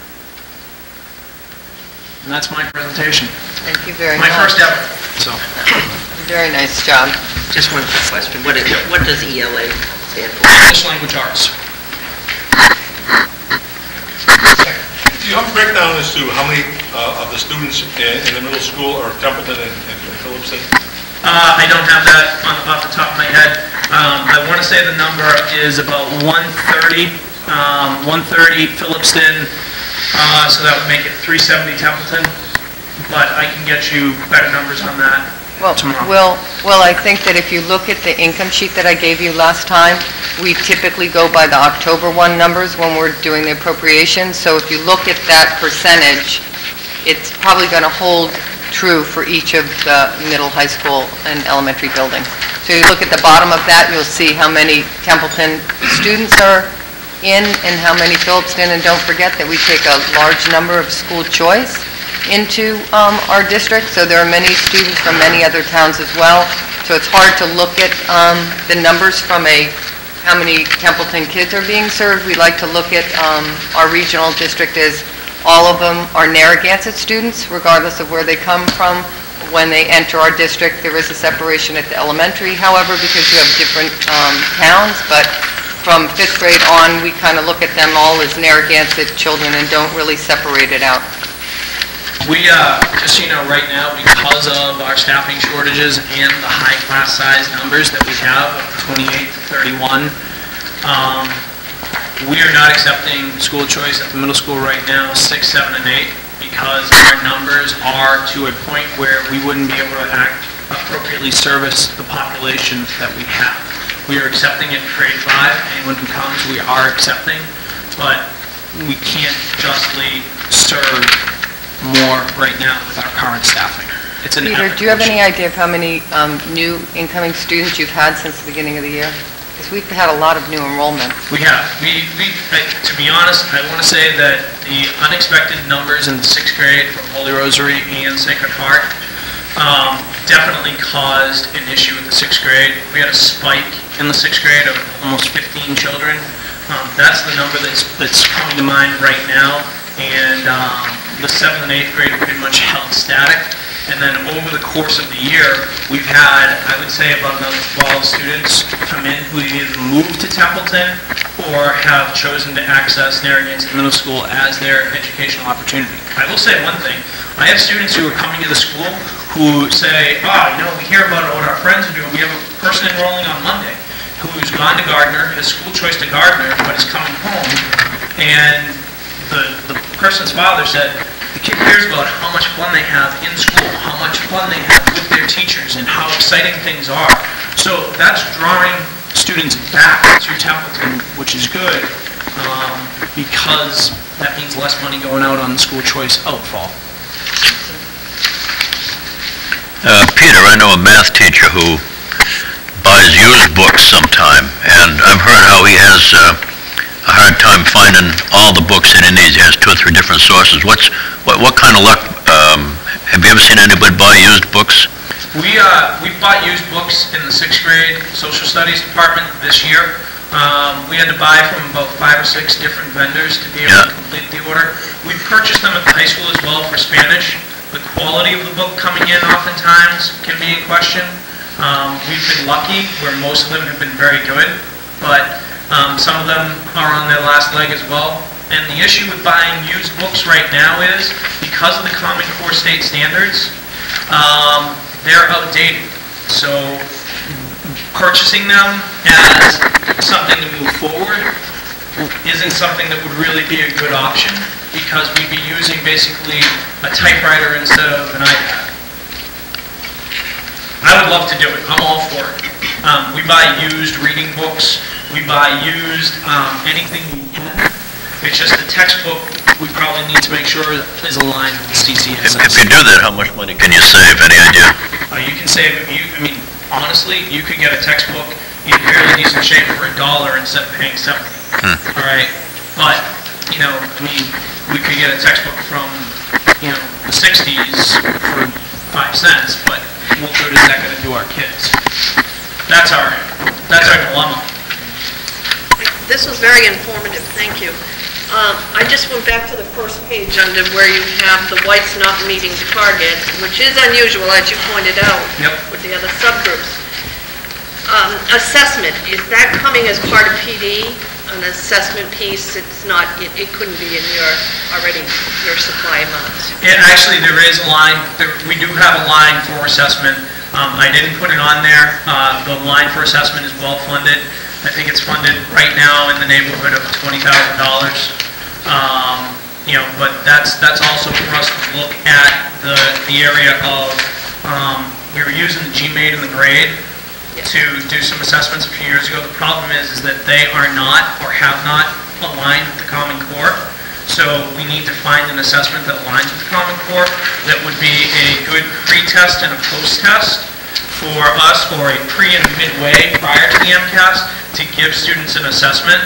And that's my presentation. Thank you very much. My first ever. So. Very nice job. Just one quick question. What does ELA stand for? English Language Arts. Do you have a breakdown as to how many of the students in the middle school are Templeton and Phillipston? I don't have that off the top of my head. I want to say the number is about 130. 130 Phillipston, so that would make it 370 Templeton. But I can get you better numbers on that. Well, I think that if you look at the income sheet that I gave you last time, we typically go by the October 1 numbers when we're doing the appropriations. So if you look at that percentage, it's probably going to hold true for each of the middle, high school, and elementary buildings. So you look at the bottom of that, you'll see how many Templeton students are in and how many Phillipston. And don't forget that we take a large number of school choice into our district, so there are many students from many other towns as well. So it's hard to look at the numbers from how many Templeton kids are being served. We like to look at our regional district as all of them are Narragansett students, regardless of where they come from, when they enter our district. There is a separation at the elementary, however, because you have different towns, but from 5th grade on, we kind of look at them all as Narragansett children and don't really separate it out. We, just so you know, right now, because of our staffing shortages and the high class size numbers that we have, of 28 to 31, we are not accepting school choice at the middle school right now, 6, 7, and 8, because our numbers are to a point where we wouldn't be able to appropriately service the population that we have. We are accepting it in grade 5. Anyone who comes, we are accepting, but we can't justly serve more right now with our current staffing. It's an Peter, do you have any idea of how many new incoming students you've had since the beginning of the year? Because we've had a lot of new enrollment. We have. To be honest, I want to say that the unexpected numbers in the 6th grade from Holy Rosary and Sacred Heart definitely caused an issue with the 6th grade. We had a spike in the 6th grade of almost 15 children. That's the number that's coming to mind right now. And the 7th and 8th grade pretty much held static. And then over the course of the year, we've had, I would say, about another 12 students come in who either moved to Templeton or have chosen to access Narragansett Middle School as their educational opportunity. I will say one thing. I have students who are coming to the school who say, we hear about what our friends are doing. We have a person enrolling on Monday who's gone to Gardner, has school choice to Gardner, but is coming home. And the person's father said, the kid hears about how much fun they have in school, how much fun they have with their teachers, and how exciting things are. So that's drawing students back to Templeton, which is good, because that means less money going out on the school choice outfall. Peter, I know a math teacher who buys used books sometime, and I've heard how he has a hard time finding all the books that he needs. He has 2 or 3 different sources. What kind of luck? Have you ever seen anybody buy used books? We bought used books in the 6th grade social studies department this year. We had to buy from about 5 or 6 different vendors to be able to complete the order. We purchased them at the high school as well for Spanish. The quality of the book coming in oftentimes can be in question. We've been lucky where most of them have been very good, but some of them are on their last leg as well. And the issue with buying used books right now is, because of the Common Core state standards, they're outdated. So purchasing them as something to move forward isn't something that would really be a good option, because we'd be using basically a typewriter instead of an iPad. I would love to do it. I'm all for it. We buy used reading books. We buy used anything we can. It's just the textbook we probably need to make sure is aligned with the CCS. If you do that, how much money can you save? Any idea? You can save, honestly, you could get a textbook in fairly decent shape for $1 instead of paying $70. All right? But, we could get a textbook from, the 60s for 5 cents, but what good is that going to do our kids? That's our dilemma. This was very informative, thank you. I just went back to the first page under where you have the whites not meeting target, which is unusual, as you pointed out, with the other subgroups. Assessment, is that coming as part of PD? An assessment piece, it's not, it couldn't be in your supply amounts. Actually, there is a line, we do have a line for assessment. I didn't put it on there. The line for assessment is well funded. I think it's funded right now in the neighborhood of $20,000. But that's also for us to look at the area of, we were using the GMATE and the grade to do some assessments a few years ago. The problem is that they are not or have not aligned with the Common Core. So we need to find an assessment that aligns with the Common Core that would be a good pre-test and a post-test for us, or a pre and midway prior to the MCAS, to give students an assessment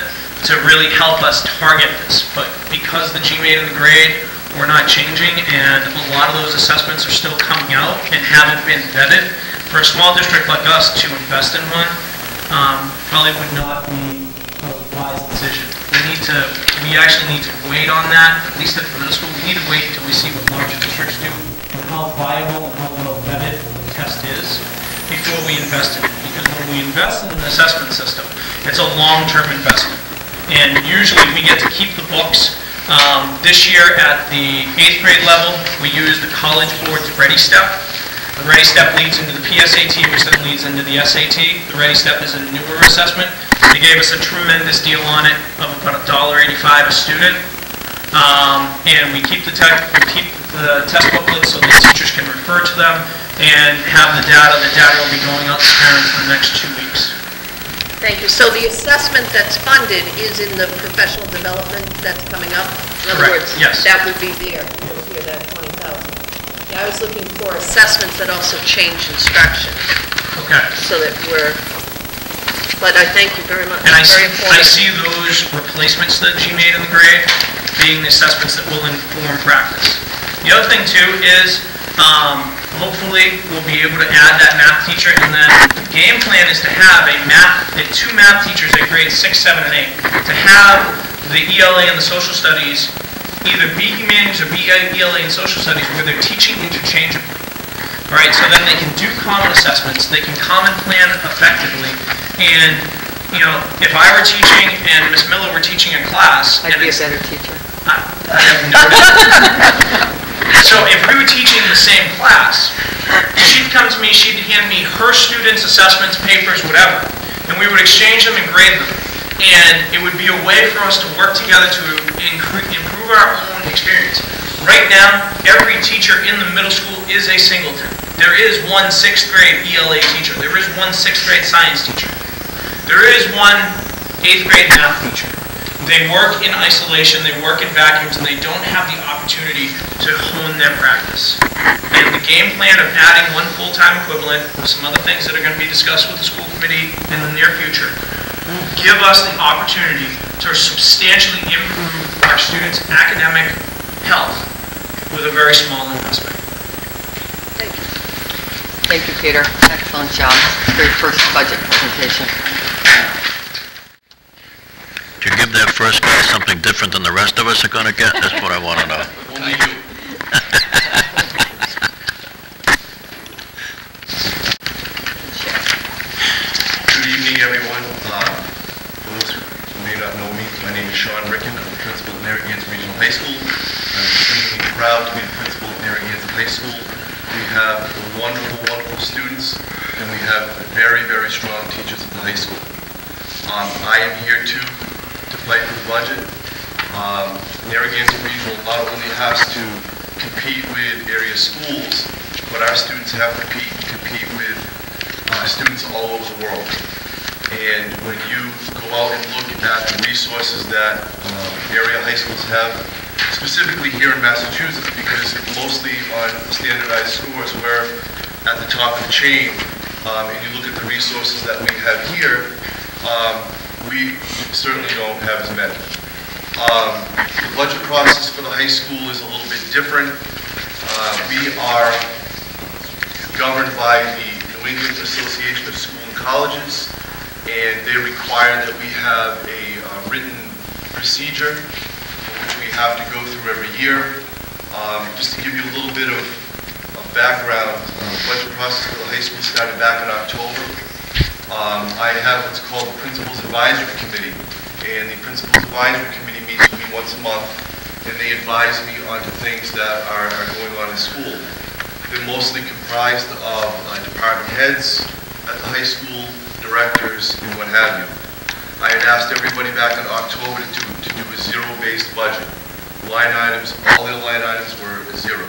to really help us target this. But because the GMATE and the grade were not changing, and a lot of those assessments are still coming out and haven't been vetted, for a small district like us to invest in one probably would not be a wise decision. We actually need to wait on that, at least at the middle school. We need to wait until we see what larger districts do and how viable and how well vetted invest is before we invest in it. Because when we invest in an assessment system, it's a long-term investment. And usually we get to keep the books. This year at the 8th grade level, we use the College Board's Ready Step. The Ready Step leads into the PSAT, which then leads into the SAT. The Ready Step is a newer assessment. They gave us a tremendous deal on it of about $1.85 a student. And we keep the test booklets so the teachers can refer to them and have the data. The data will be going out to parents in the next 2 weeks. Thank you. So the assessment that's funded is in the professional development that's coming up? In other Correct. words, Yes. that would be there. You'll hear that 20,000. Yeah, I was looking for assessments that also change instruction. Okay. So that but I thank you very much. And I Very important. see those replacements that she made in the grade being the assessments that will inform practice. The other thing too is hopefully we'll be able to add that math teacher, and then the game plan is to have two math teachers at grades 6, 7, and 8 to have the ELA and the social studies either be humanities or be ELA and social studies where they're teaching interchangeably. All right, so then they can do common assessments, they can common plan effectively, and you know, if I were teaching and Miss Miller were teaching a class, I'd be a better teacher. I have no So if we were teaching the same class, she'd come to me, she'd hand me her students' assessments, papers, whatever, and we would exchange them and grade them. And it would be a way for us to work together to improve our own experience. Right now, every teacher in the middle school is a singleton. There is one 6th grade ELA teacher. There is one 6th grade science teacher. There is one 8th grade math teacher. They work in isolation, they work in vacuums, and they don't have the opportunity to hone their practice. And the game plan of adding one full-time equivalent with some other things that are going to be discussed with the school committee in the near future will give us the opportunity to substantially improve our students' academic health with a very small investment. Thank you. Thank you, Peter. Excellent job. Very first budget presentation. Did you give that first guy something different than the rest of us are going to get? That's what I want to know. Only you. Good evening, everyone. For those who may not know me, my name is Sean Ricken. I'm the principal at Narragansett Regional High School. I'm extremely proud to be the principal at Narragansett High School. We have wonderful, wonderful students, and we have very, very strong teachers at the high school. I am here to fight for the budget. Narragansett Regional not only has to compete with area schools, but our students have to compete with students all over the world. And when you go out and look at the resources that area high schools have, specifically here in Massachusetts, because mostly on standardized scores, we're at the top of the chain, and you look at the resources that we have here, we certainly don't have as many. The budget process for the high school is a little bit different. We are governed by the New England Association of Schools and Colleges, and they require that we have a written procedure which we have to go through every year. Just to give you a little bit of background, the budget process for the high school started back in October. I have what's called the Principals Advisory Committee, and the Principals Advisory Committee meets with me once a month, and they advise me on things that are going on in school. They're mostly comprised of department heads at the high school, directors, and what have you. I had asked everybody back in October to do a zero-based budget. Line items, all their line items were zero.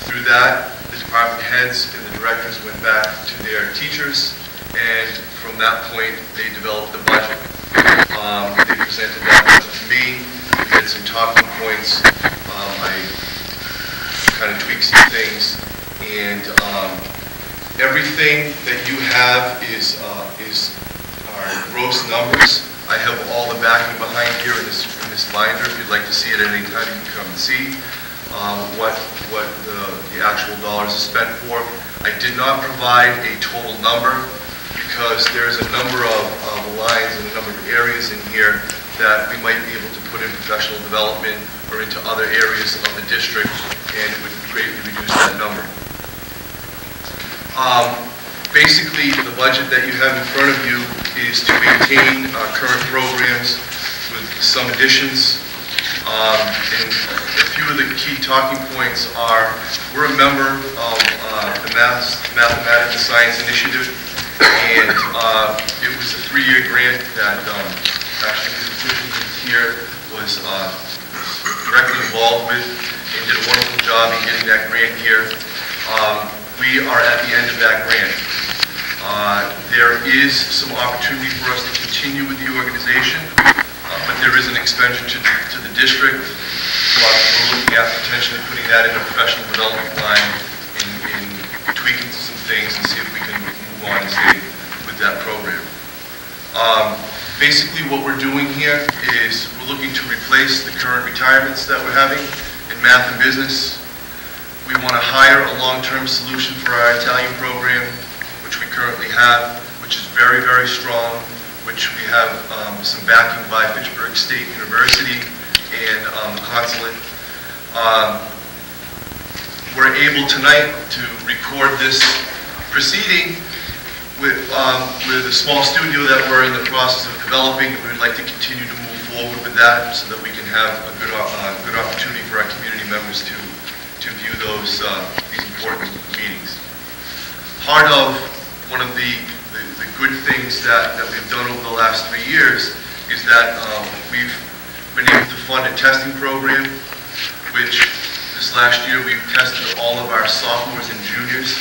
Through that, the department heads and the directors went back to their teachers, and from that point, they developed the budget. They presented that budget to me. We had some talking points. I kind of tweaked some things, and everything that you have is our gross numbers. I have all the backing behind here in this binder. If you'd like to see it at any time, you can come and see what the actual dollars are spent for. I did not provide a total number because there's a number of lines and a number of areas in here that we might be able to put in professional development or into other areas of the district, and it would greatly reduce that number. Basically, the budget that you have in front of you is to maintain current programs with some additions. And a few of the key talking points are, we're a member of the Mathematics and Science Initiative, and it was a 3-year grant that actually Mr. Cushing here was directly involved with and did a wonderful job in getting that grant here. We are at the end of that grant. There is some opportunity for us to continue with the organization, but there is an expenditure to the district. But we're looking at potentially putting that in a professional development line and tweaking some things and see if we can move on and stay with that program. Basically what we're doing here is we're looking to replace the current retirements that we're having in math and business. We want to hire a long-term solution for our Italian program, which we currently have, which is very, very strong, which we have some backing by Fitchburg State University and the consulate. We're able tonight to record this proceeding with a small studio that we're in the process of developing, and we'd like to continue to move forward with that so that we can have a good opportunity for our community members to view these important meetings. Part of one of the good things that we've done over the last 3 years is that we've been able to fund a testing program, which this last year we've tested all of our sophomores and juniors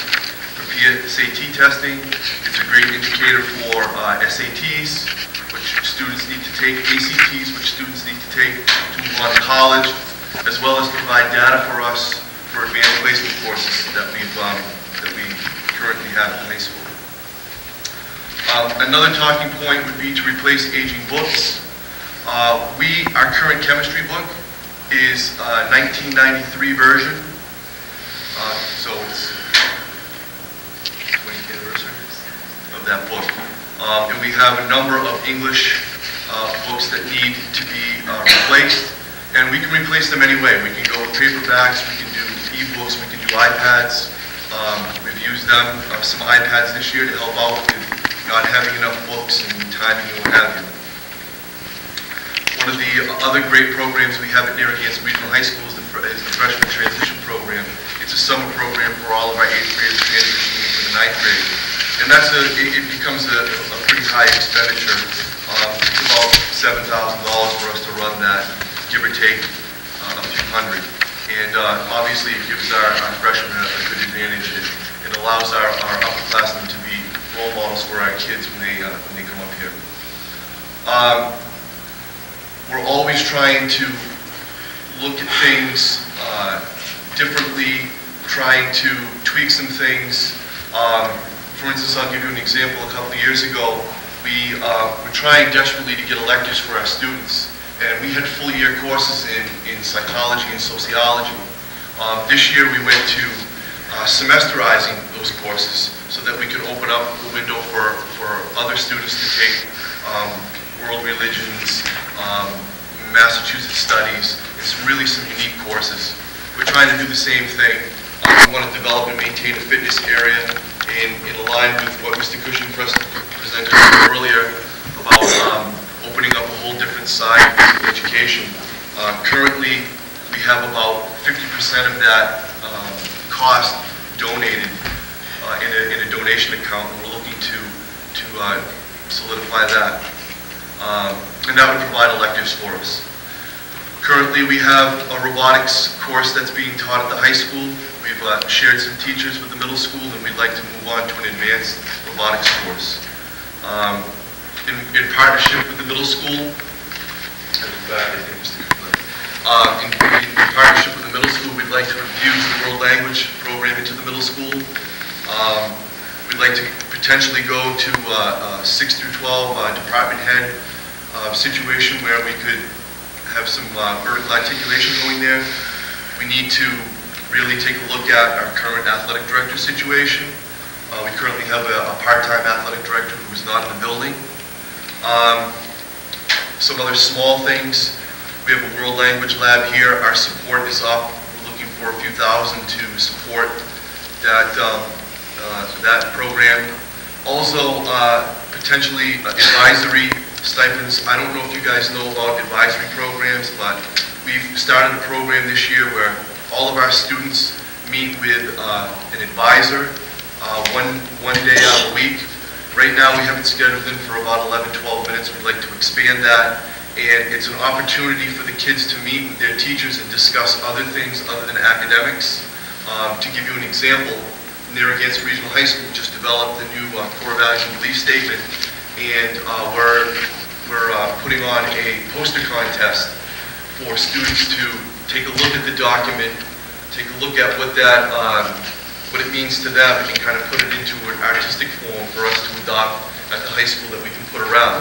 for PSAT testing. It's a great indicator for SATs, which students need to take, ACTs, which students need to take to move on to college, as well as provide data for us for advanced placement courses that we currently have in high school. Another talking point would be to replace aging books. Our current chemistry book is 1993 version, so it's 20th anniversary of that book. And we have a number of English books that need to be replaced, and we can replace them anyway. We can go with paperbacks, we can do e-books, we can do iPads. We've used them, some iPads this year to help out with not having enough books and timing and what have you. One of the other great programs we have at Narragansett Regional High School is the Freshman Transition Program. It's a summer program for all of our 8th graders transitioning into the 9th grade. And it becomes a pretty high expenditure. It's about $7,000 for us to run that, give or take a few hundred. And obviously it gives our freshmen a good advantage. It allows our upperclassmen to be role models for our kids when they come up here. We're always trying to look at things differently, trying to tweak some things. For instance, I'll give you an example. A couple of years ago, we were trying desperately to get electives for our students. And we had full year courses in psychology and sociology. This year we went to semesterizing those courses so that we could open up the window for other students to take world religions, Massachusetts studies, and some unique courses. We're trying to do the same thing. We want to develop and maintain a fitness area in line with what Mr. Cushing presented earlier about opening up a whole different side of education. Currently, we have about 50% of that cost donated in a donation account, and we're looking to solidify that. And that would provide electives for us. Currently, we have a robotics course that's being taught at the high school. We've shared some teachers with the middle school, and we'd like to move on to an advanced robotics course. In partnership with the middle school, in partnership with the middle school, we'd like to infuse the world language program into the middle school. We'd like to potentially go to 6 through 12 department head situation where we could have some vertical articulation going there. We need to really take a look at our current athletic director situation. We currently have a part-time athletic director who is not in the building. Some other small things. We have a world language lab here. Our support is up. We're looking for a few thousand to support that that program. Also, potentially advisory stipends. I don't know if you guys know about advisory programs, but we've started a program this year where all of our students meet with an advisor one day out of the week. Right now we have it scheduled in for about 11-12 minutes. We'd like to expand that. And it's an opportunity for the kids to meet with their teachers and discuss other things other than academics. To give you an example, Narragansett Regional High School just developed the new core values and belief statement, and we're putting on a poster contest for students to take a look at the document, take a look at what that what it means to them, and kind of put it into an artistic form for us to adopt at the high school that we can put around.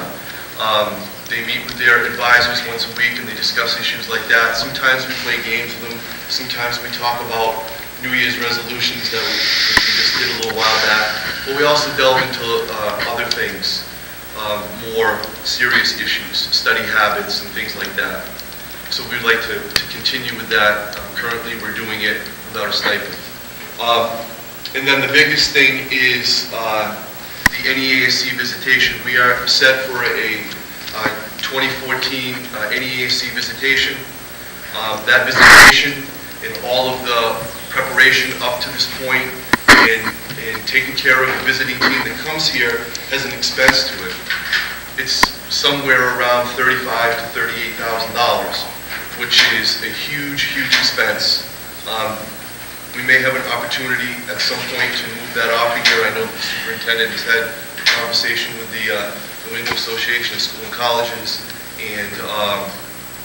They meet with their advisors once a week and they discuss issues like that. Sometimes we play games with them. Sometimes we talk about New Year's resolutions that we just did a little while back. But we also delve into other things, more serious issues, study habits and things like that. So we'd like to continue with that. Currently we're doing it without a stipend. And then the biggest thing is the NEASC visitation. We are set for a 2014 NEASC visitation. That visitation and all of the preparation up to this point and taking care of the visiting team that comes here has an expense to it. It's somewhere around $35,000 to $38,000, which is a huge, huge expense. We may have an opportunity at some point to move that off a year. I know the superintendent has had a conversation with the New England Association of School and Colleges, and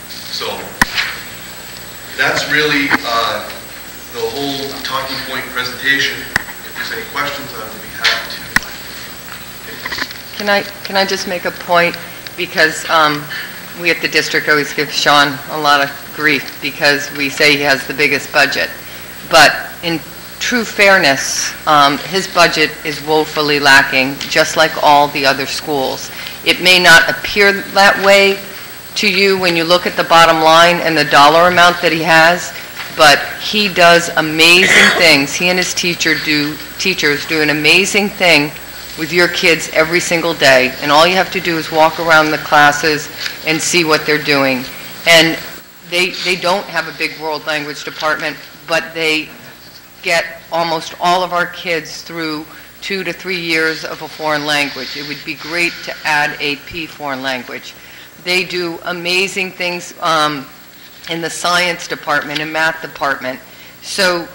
so that's really the whole talking point presentation. If there's any questions, I would be happy to. Can I just make a point, because we at the district always give Sean a lot of grief because we say he has the biggest budget. But in true fairness, his budget is woefully lacking, just like all the other schools. It may not appear that way to you when you look at the bottom line and the dollar amount that he has, but he does amazing things. He and his teachers do an amazing thing with your kids every single day, and all you have to do is walk around the classes and see what they're doing. And they don't have a big world language department, but they get almost all of our kids through 2 to 3 years of a foreign language. It would be great to add AP foreign language. They do amazing things in the science department and math department. So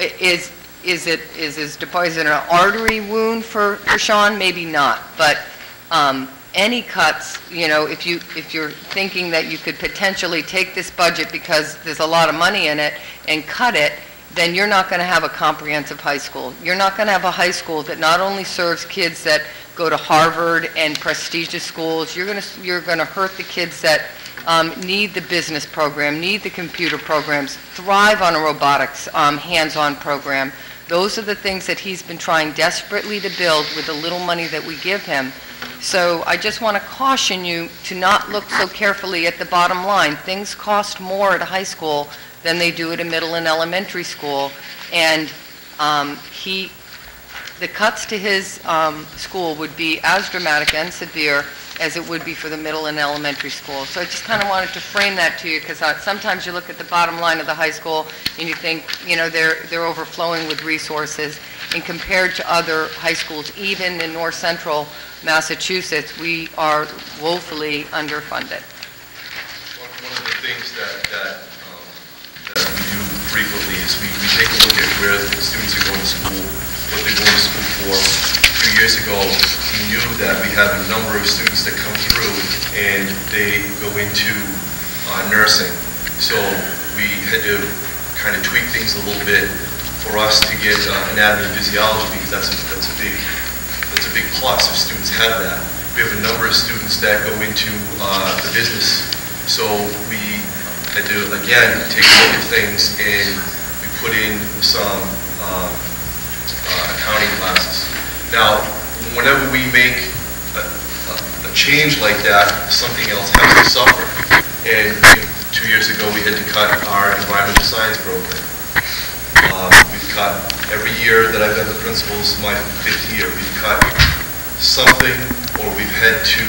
is it an artery wound for Sean? Maybe not, but any cuts, you know, if you're thinking that you could potentially take this budget because there's a lot of money in it and cut it, then you're not going to have a comprehensive high school. You're not going to have a high school that not only serves kids that go to Harvard and prestigious schools, you're going to hurt the kids that need the business program, need the computer programs, thrive on a robotics hands-on program. Those are the things that he's been trying desperately to build with the little money that we give him. So I just want to caution you to not look so carefully at the bottom line. Things cost more at a high school than they do at a middle and elementary school. And the cuts to his school would be as dramatic and severe as it would be for the middle and elementary school. So I just kind of wanted to frame that to you, because sometimes you look at the bottom line of the high school and you think, you know, they're overflowing with resources. And compared to other high schools, even in north central Massachusetts, we are woefully underfunded. One of the things that we do frequently is we take a look at where the students are going to school, what they're going to school for. A few years ago, we knew that we have a number of students that come through and they go into nursing. So we had to kind of tweak things a little bit for us to get anatomy and physiology, because that's a big plus if students have that. We have a number of students that go into the business, so we had to again take a look at things, and we put in some accounting classes. Now, whenever we make a change like that, something else has to suffer. And 2 years ago, we had to cut our environmental science program. We've cut Every year that I've been the principal, this is my 5th year, we've cut something, or we've had to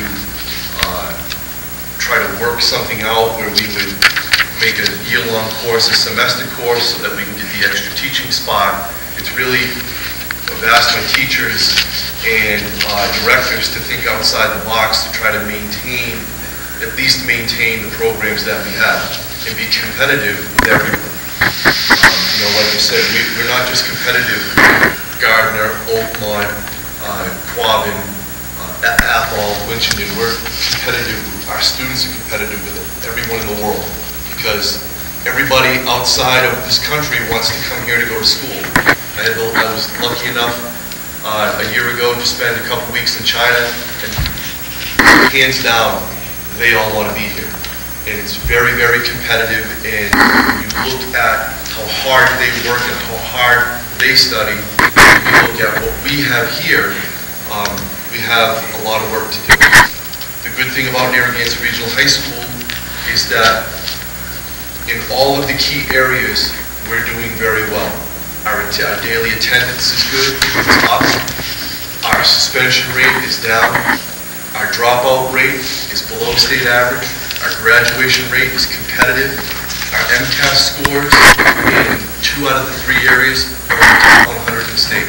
try to work something out where we would make a year-long course, a semester course, so that we can get the extra teaching spot. It's really, I've asked my teachers and directors to think outside the box to try to maintain, at least maintain the programs that we have and be competitive with everyone. You know, like I said, we're not just competitive with Gardner, Oakmont, Quabbin, Athol, Winchendon. We're competitive, our students are competitive with everyone in the world, because everybody outside of this country wants to come here to go to school. I was lucky enough a year ago to spend a couple weeks in China, and hands down, they all want to be here. And it's very, very competitive, and when you look at how hard they work and how hard they study, and you look at what we have here, we have a lot of work to do. The good thing about Narragansett Regional High School is that in all of the key areas, we're doing very well. Our daily attendance is good, it's up. Our suspension rate is down. Our dropout rate is below state average. Our graduation rate is competitive. Our MCAS scores in 2 out of the 3 areas are in the top 100 in the state.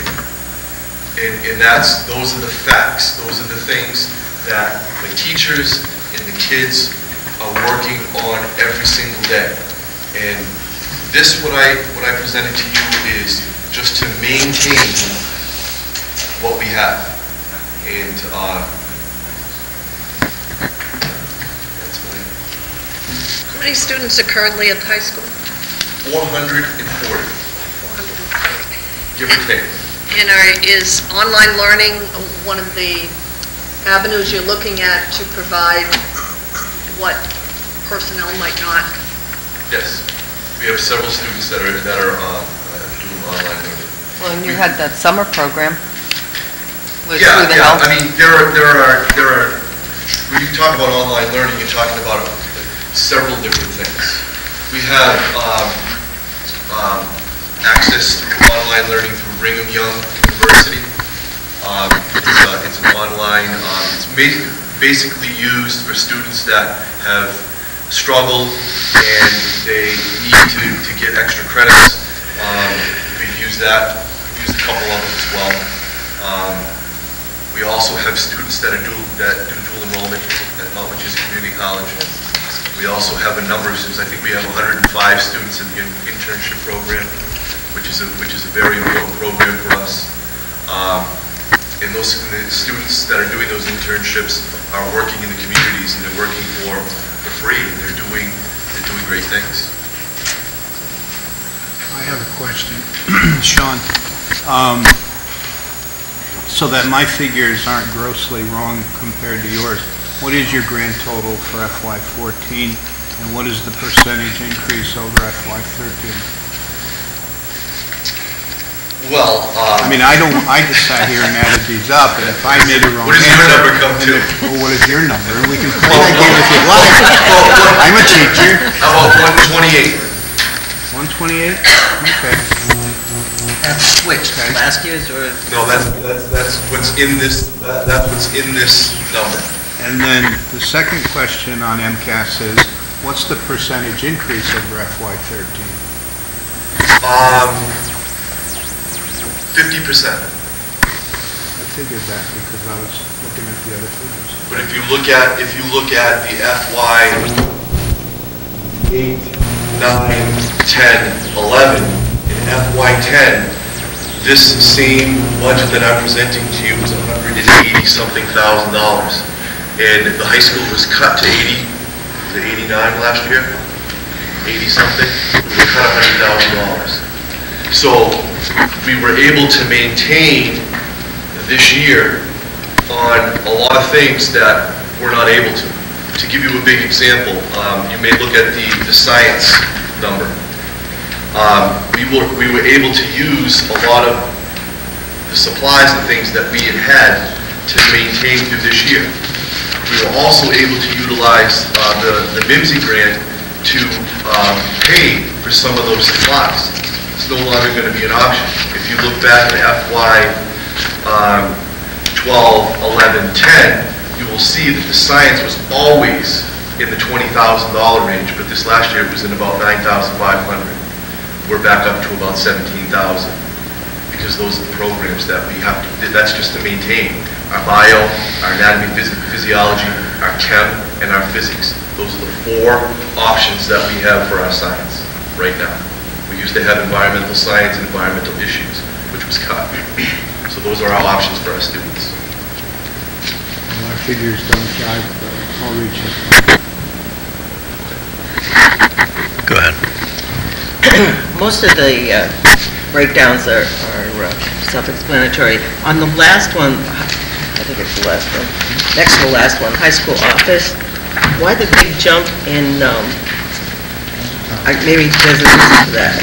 And those are the facts. Those are the things that the teachers and the kids are working on every single day. And this, what I presented to you, is just to maintain what we have. And that's my... How many students are currently at the high school? 440. 440. Give or take. And is online learning one of the avenues you're looking at to provide what personnel might not? Yes. We have several students that are doing online learning. Well, and you had that summer program with Yeah, through the yeah. health. I mean, there are, when you talk about online learning, you're talking about several different things. We have access through online learning through Brigham Young University. It's an online, it's basically used for students that have struggled and they need to get extra credits. We've used that. We've used a couple of them as well. We also have students that do dual enrollment at Which Community College. We also have a number of students. I think we have 105 students in the internship program, which is a very important program for us. And the students that are doing those internships are working in the communities, and they're working for free, and they're doing great things. I have a question, Sean. So that my figures aren't grossly wrong compared to yours, what is your grand total for FY14, and what is the percentage increase over FY13? Well, I mean, I just sat here and added these up, and if I made a wrong what does your number come to? Well, what is your number? And we can play that game if you like. I'm a teacher. How about 128? 128? Okay. That's switched last year's, or? No, that's what's in this. That's what's in this number. And then the second question on MCAS is, what's the percentage increase over FY13? 50%. I figured that because I was looking at the other figures. But if you look at the FY 8, 9, 10, 11, in FY 10, this same budget that I'm presenting to you is $180-something thousand. And the high school was cut to 80, was it 89 last year? 80-something, we cut $100,000. So we were able to maintain this year on a lot of things that we're not able to. To give you a big example, you may look at the science number. We were able to use a lot of the supplies and things that we had to maintain through this year. We were also able to utilize the MIMSI grant to pay for some of those supplies. It's no longer going to be an option. If if you look back at FY 12, 11, 10, you will see that the science was always in the $20,000 range, but this last year it was in about $9,500. We're back up to about $17,000 because those are the programs that we have to, that's just to maintain our bio, our anatomy, physiology, our chem, and our physics. Those are the 4 options that we have for our science right now. We used to have environmental science and environmental issues, which was cut. So those are our options for our students. Our figures don't jive for outreach. Go ahead. Most of the breakdowns are self-explanatory. On the last one, I think it's the last one, next to the last one, high school office, why the big jump in, maybe there's a reason for that,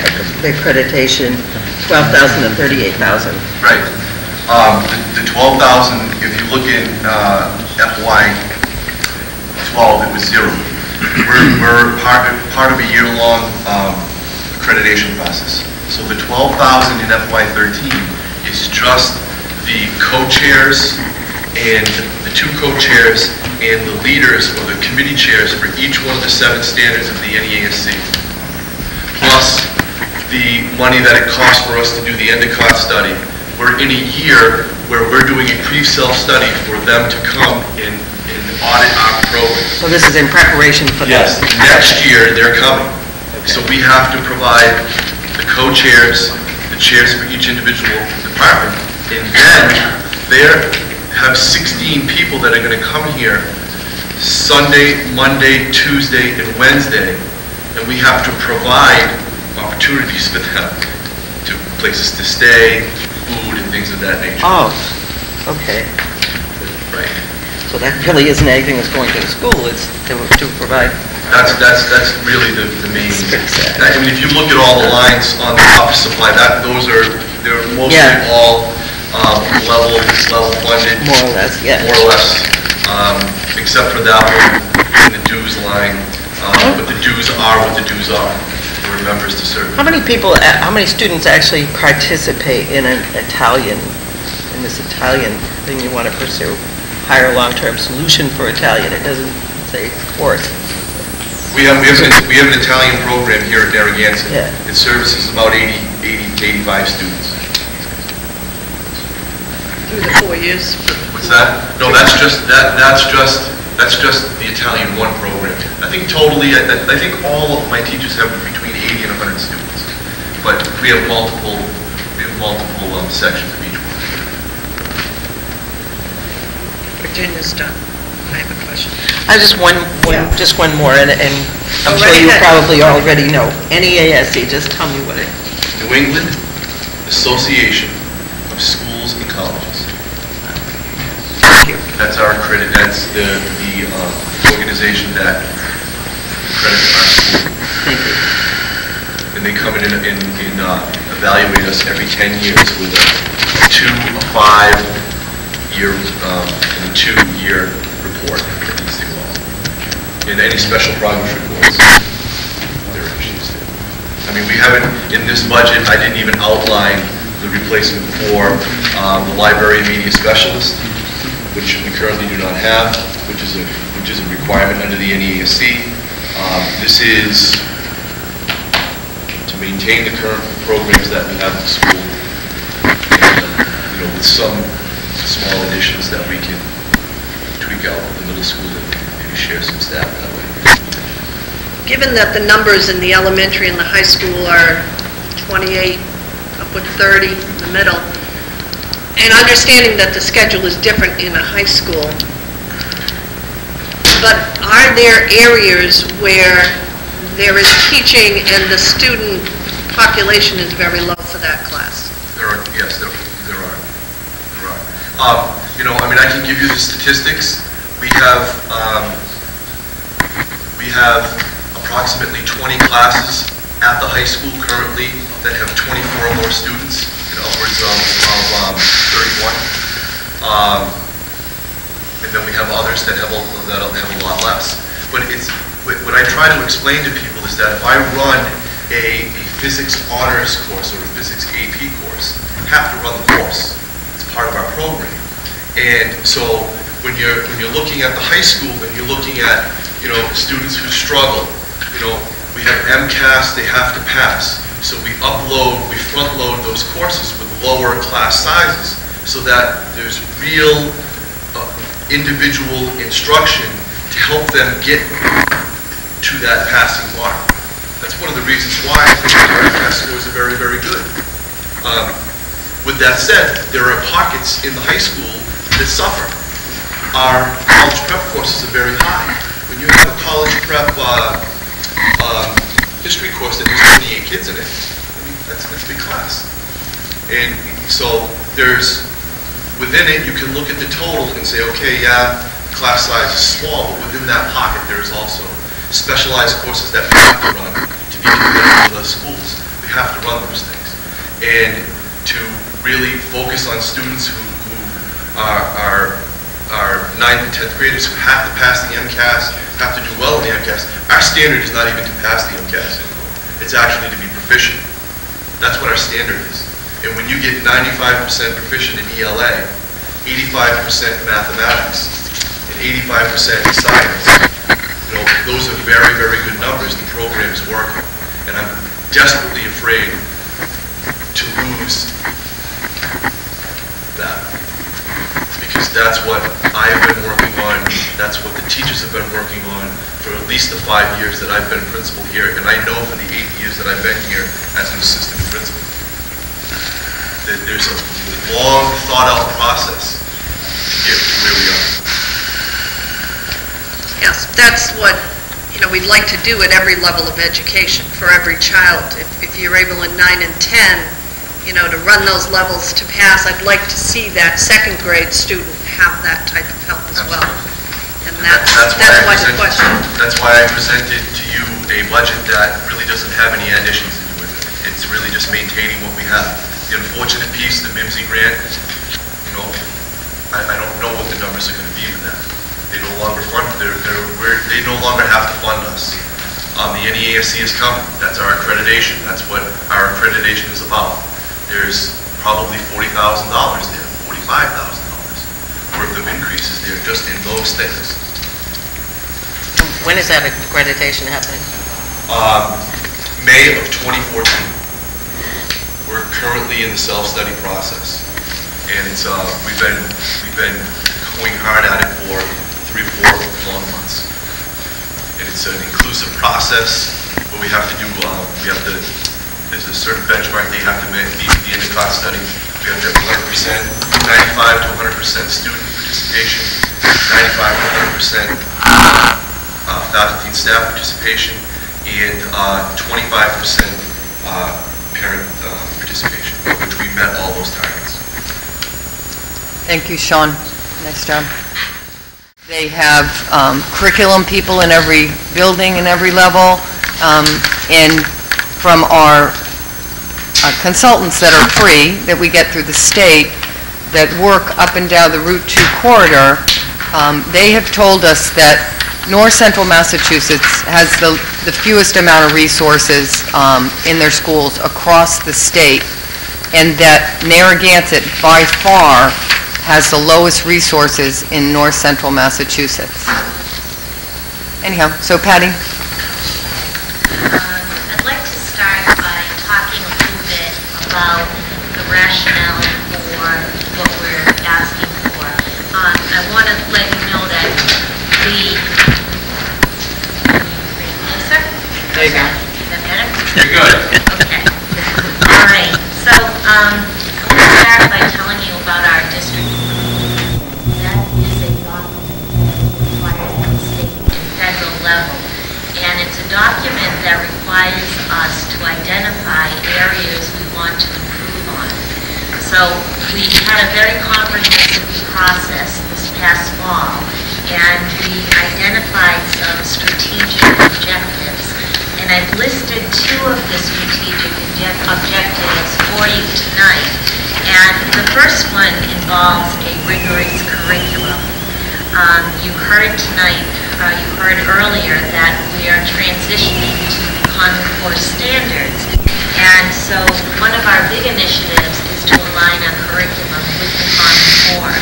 the accreditation, 12,000 and 38,000. Right. The 12,000, if you look in FY 12, it was 0. We're part of a year-long accreditation process. So the 12,000 in FY 13 is just the co-chairs and the 2 co-chairs and the leaders or the committee chairs for each one of the 7 standards of the NEASC, plus the money that it costs for us to do the endocott study. We're in a year where we're doing a pre-self-study for them to come and audit our program. So this is in preparation for Yes, next year they're coming. Okay. So we have to provide the co-chairs, the chairs for each individual department, and then they have 16 people that are going to come here Sunday, Monday, Tuesday, and Wednesday, and we have to provide opportunities for them to places to stay, food, and things of that nature. Oh, okay. Right. So that really isn't anything that's going to the school, it's to provide. That's really the main. I mean, if you look at all the lines on the office supply, they're mostly all level funded. More or less, yeah. More or less, except for that one in the dues line. But the dues are what the dues are. We're members to serve. How many students actually participate in in this Italian thing you want to pursue? Higher long-term solution for Italian. It doesn't say course. We have an Italian program here at Narragansett. Yeah. It services about 80 to 85 students. Through the 4 years? What's that? No, that's just the Italian 1 program. I think totally, I think all of my teachers have between 80 and 100 students. But we have multiple sections of each one. Virginia's done. I have a question. I just one more, and I'm sure you probably already know. NEASC, just tell me what it is. New England Association of Schools and Colleges. Thank you. That's our credit. That's the organization that accredits our school. Thank you. And they come in evaluate us every 10 years with a 2, a 5-year, and a 2-year report that needs to go on. And any special progress reports, there are issues there. I mean, we haven't, in this budget, I didn't even outline the replacement for the library media specialist, which we currently do not have, which is a requirement under the NEASC. This is to maintain the current programs that we have at the school, and, with some small additions that we can tweak out with the middle school and maybe share some staff that way. Given that the numbers in the elementary and the high school are 28, up with 30 in the middle, and understanding that the schedule is different in a high school, but are there areas where there is teaching and the student population is very low for that class? Yes, there are. I mean, I can give you the statistics. We have approximately 20 classes at the high school currently that have 24 or more students, and upwards of 31. And then we have others that have a lot less. But what I try to explain to people is that if I run a physics honors course or a physics AP course, have to run the course. It's part of our program. And so when you're looking at the high school and you're looking at, students who struggle, we have MCAS, they have to pass. So we front load those courses with lower class sizes so that there's real individual instruction to help them get to that passing mark. That's one of the reasons why I think our MCAS scores are very, very good. With that said, there are pockets in the high school that suffer. Our college prep courses are very high. When you have a college prep history course that has 28 kids in it, that's a big class. And so within it, you can look at the total and say, okay, yeah, class size is small, but within that pocket, there's also specialized courses that we have to run to be competitive with other schools. We have to run those things. And to really focus on students who are 9th and 10th graders who have to pass the MCAS, have to do well in the MCAS. Our standard is not even to pass the MCAS. It's actually to be proficient. That's what our standard is. And when you get 95% proficient in ELA, 85% mathematics, and 85% in science, those are very, very good numbers. The program is working. And I'm desperately afraid to lose that. Because that's what I've been working on, that's what the teachers have been working on for at least the 5 years that I've been principal here, and I know for the 8 years that I've been here as an assistant principal. That there's a long, thought-out process to get to where we are. Yes, that's what, we'd like to do at every level of education for every child. If you're able in 9 and 10, to run those levels to pass, I'd like to see that second grade student have that type of help as well. And that's why the question. That's why I presented to you a budget that really doesn't have any additions into it. It's really just maintaining what we have. The unfortunate piece, the MIMSI grant, I don't know what the numbers are going to be with that. They no longer fund. They no longer have to fund us. The NEASC is coming. That's our accreditation. That's what our accreditation is about. There's probably $40,000 there, $45,000 worth of increases there just in those things. When is that accreditation happening? May of 2014. We're currently in the self-study process, and it's we've been going hard at it for 3 or 4 long months. And it's an inclusive process, but we have to do there's a certain benchmark they have to meet at the end of class study. We have to have 100%, 95 to 100% student participation, 95 to 100% faculty and staff participation, and 25% parent participation, which we met all those targets. Thank you, Sean. Nice job. They have curriculum people in every building and every level, and from our consultants that are free, that we get through the state, that work up and down the Route 2 corridor, they have told us that North Central Massachusetts has the fewest amount of resources in their schools across the state, and that Narragansett by far has the lowest resources in North Central Massachusetts. Anyhow, so Patty? I'd like to start by talking a little bit about the rationale for what we're asking for. I want to let you know that closer? There you go. Is that better? You're good. Okay. All right. So I want to start by telling you about our district. That is a document required at the state and federal level. And it's a document that requires us to identify areas we want to improve on. So we had a very comprehensive process this past fall, and we identified some strategic objectives. And I've listed 2 of the strategic objectives for you tonight. And the first one involves a rigorous curriculum. You heard tonight, you heard earlier that we are transitioning to the Common Core standards. And so one of our big initiatives is to align our curriculum with the Common Core.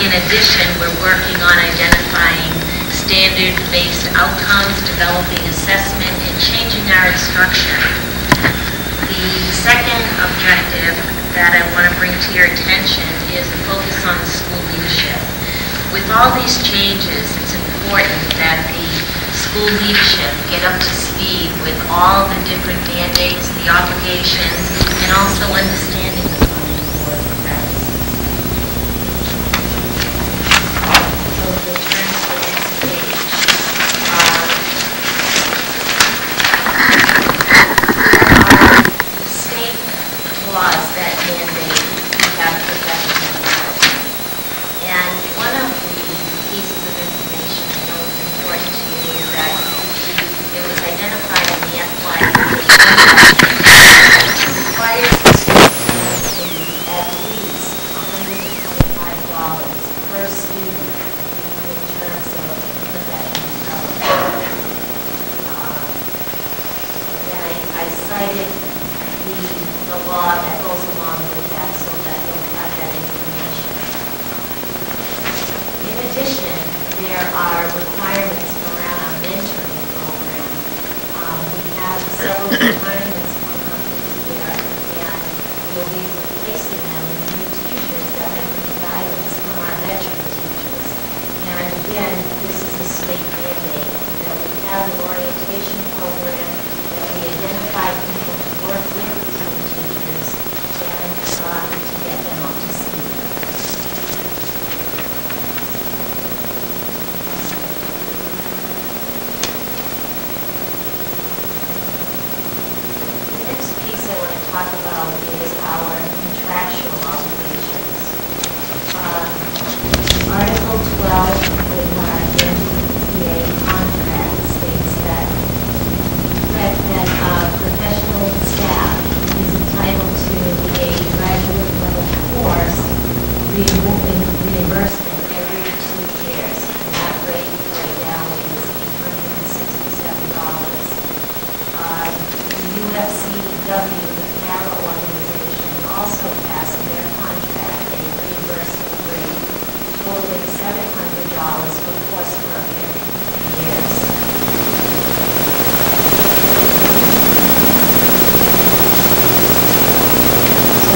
In addition, we're working on identifying standard-based outcomes, developing assessment, and changing our instruction. The second objective that I want to bring to your attention is a focus on school leadership. With all these changes, it's important that the school leadership get up to speed with all the different mandates, the obligations, and also understanding the Common Core practices. So we'll turn to the next page. State laws that mandate have professional development. And one of the pieces of information I know is important to you is that it was identified in the FY requires the state to at least $125 per student in terms of professional development. And I cited the law that goes along with that so that you'll have that information. In addition, there are requirements around our mentoring program. We have several requirements coming up this year, and we'll be replacing them with new teachers that will need guidance from our veteran teachers. And again, this is a state mandate that we have an orientation program that we identify people to work with team teachers and to get them up to speed. The next piece I want to talk about is our contractual obligations. Article 12 with our NTA contract states that professional staff is entitled to a graduate level course reimbursement every 2 years. And that rate right now is $867. The UFCW, the PARA organization, also passed in their contract a reimbursement rate totaling $700 for coursework every 3 years.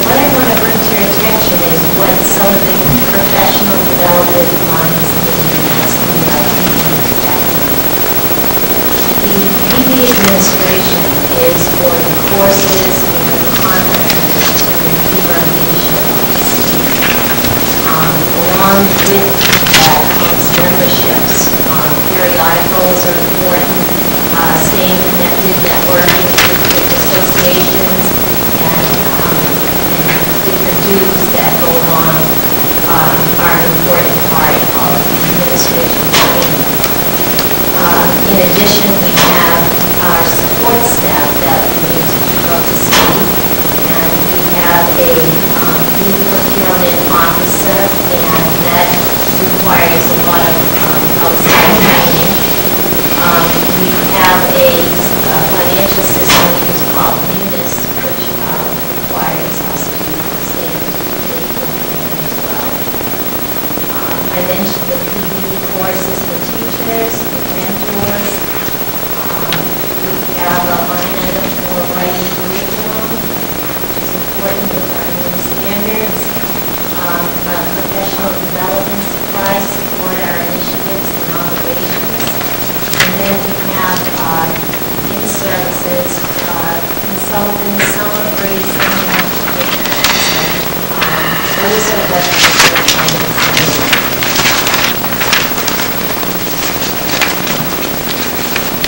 What I want to bring to your attention is what some of the professional development lines mean as the PB. The PB administration is for the courses and the contractors to keep our leadership up to speed. Along with that comes memberships. Periodicals are important, staying connected, networking with associations, and different dues that go along are an important part of the administration training. In addition, we have our support staff that we need to keep up to speed, and we have a new procurement officer, and that requires a lot of outside training. We have a financial system we use called Munis, which requires us to stay up to date with as well. I mentioned the PB courses for teachers, for mentors. We have a line item for writing curriculum, which is important with our new standards. Professional development supplies support our initiatives and operations. And then we have in-services, consultants, summer breeze, those are what the finance.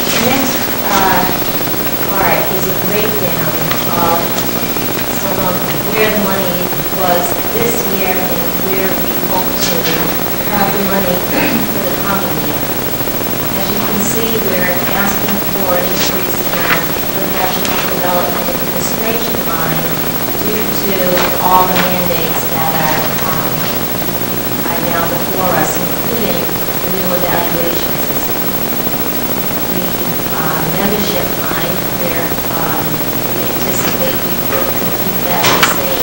The next part is a breakdown of some of where the money was this year and where we hope to have the money for the coming year. As you can see, we're asking for an increase in professional development administration line due to all the mandates that are now before us, including the new evaluation system. The membership line, where we anticipate we will keep that the same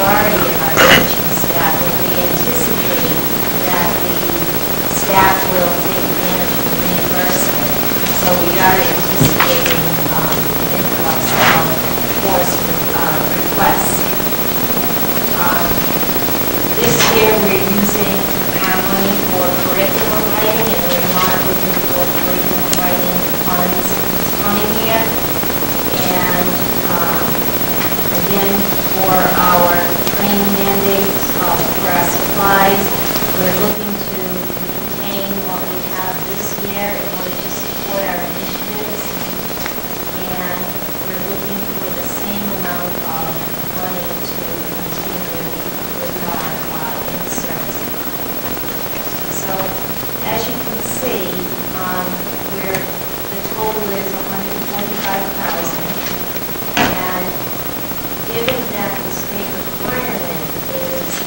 majority of our teaching staff, and we anticipate that the staff will take advantage of the reimbursement. So we are anticipating influx of course requests. This year we're using our money for curriculum writing, and we're not looking for curriculum writing funds this coming year. And again, for our training mandates, for our supplies, we're looking to maintain what we have this year in order to support our initiatives. And we're looking for the same amount of money to continue with our in-service line. So, as you can see, the total is $145,000, and given that the state requirement is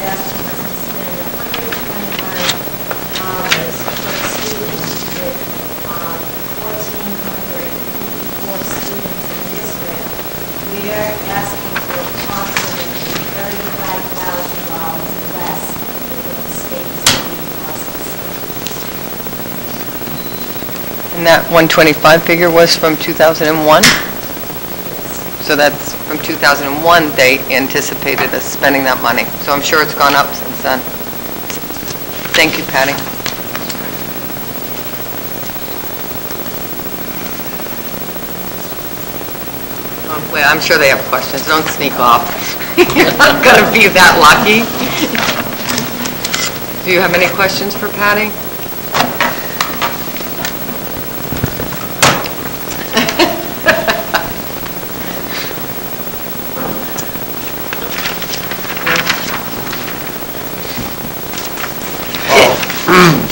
asking us to spend $125 per student with 1,454 students in the district, we are asking for approximately $35,000 less than what the state is giving us. And that 125 figure was from 2001? So that's from 2001 they anticipated us spending that money. So I'm sure it's gone up since then. Thank you, Patty. Wait, I'm sure they have questions. Don't sneak off. You're not going to be that lucky. Do you have any questions for Patty?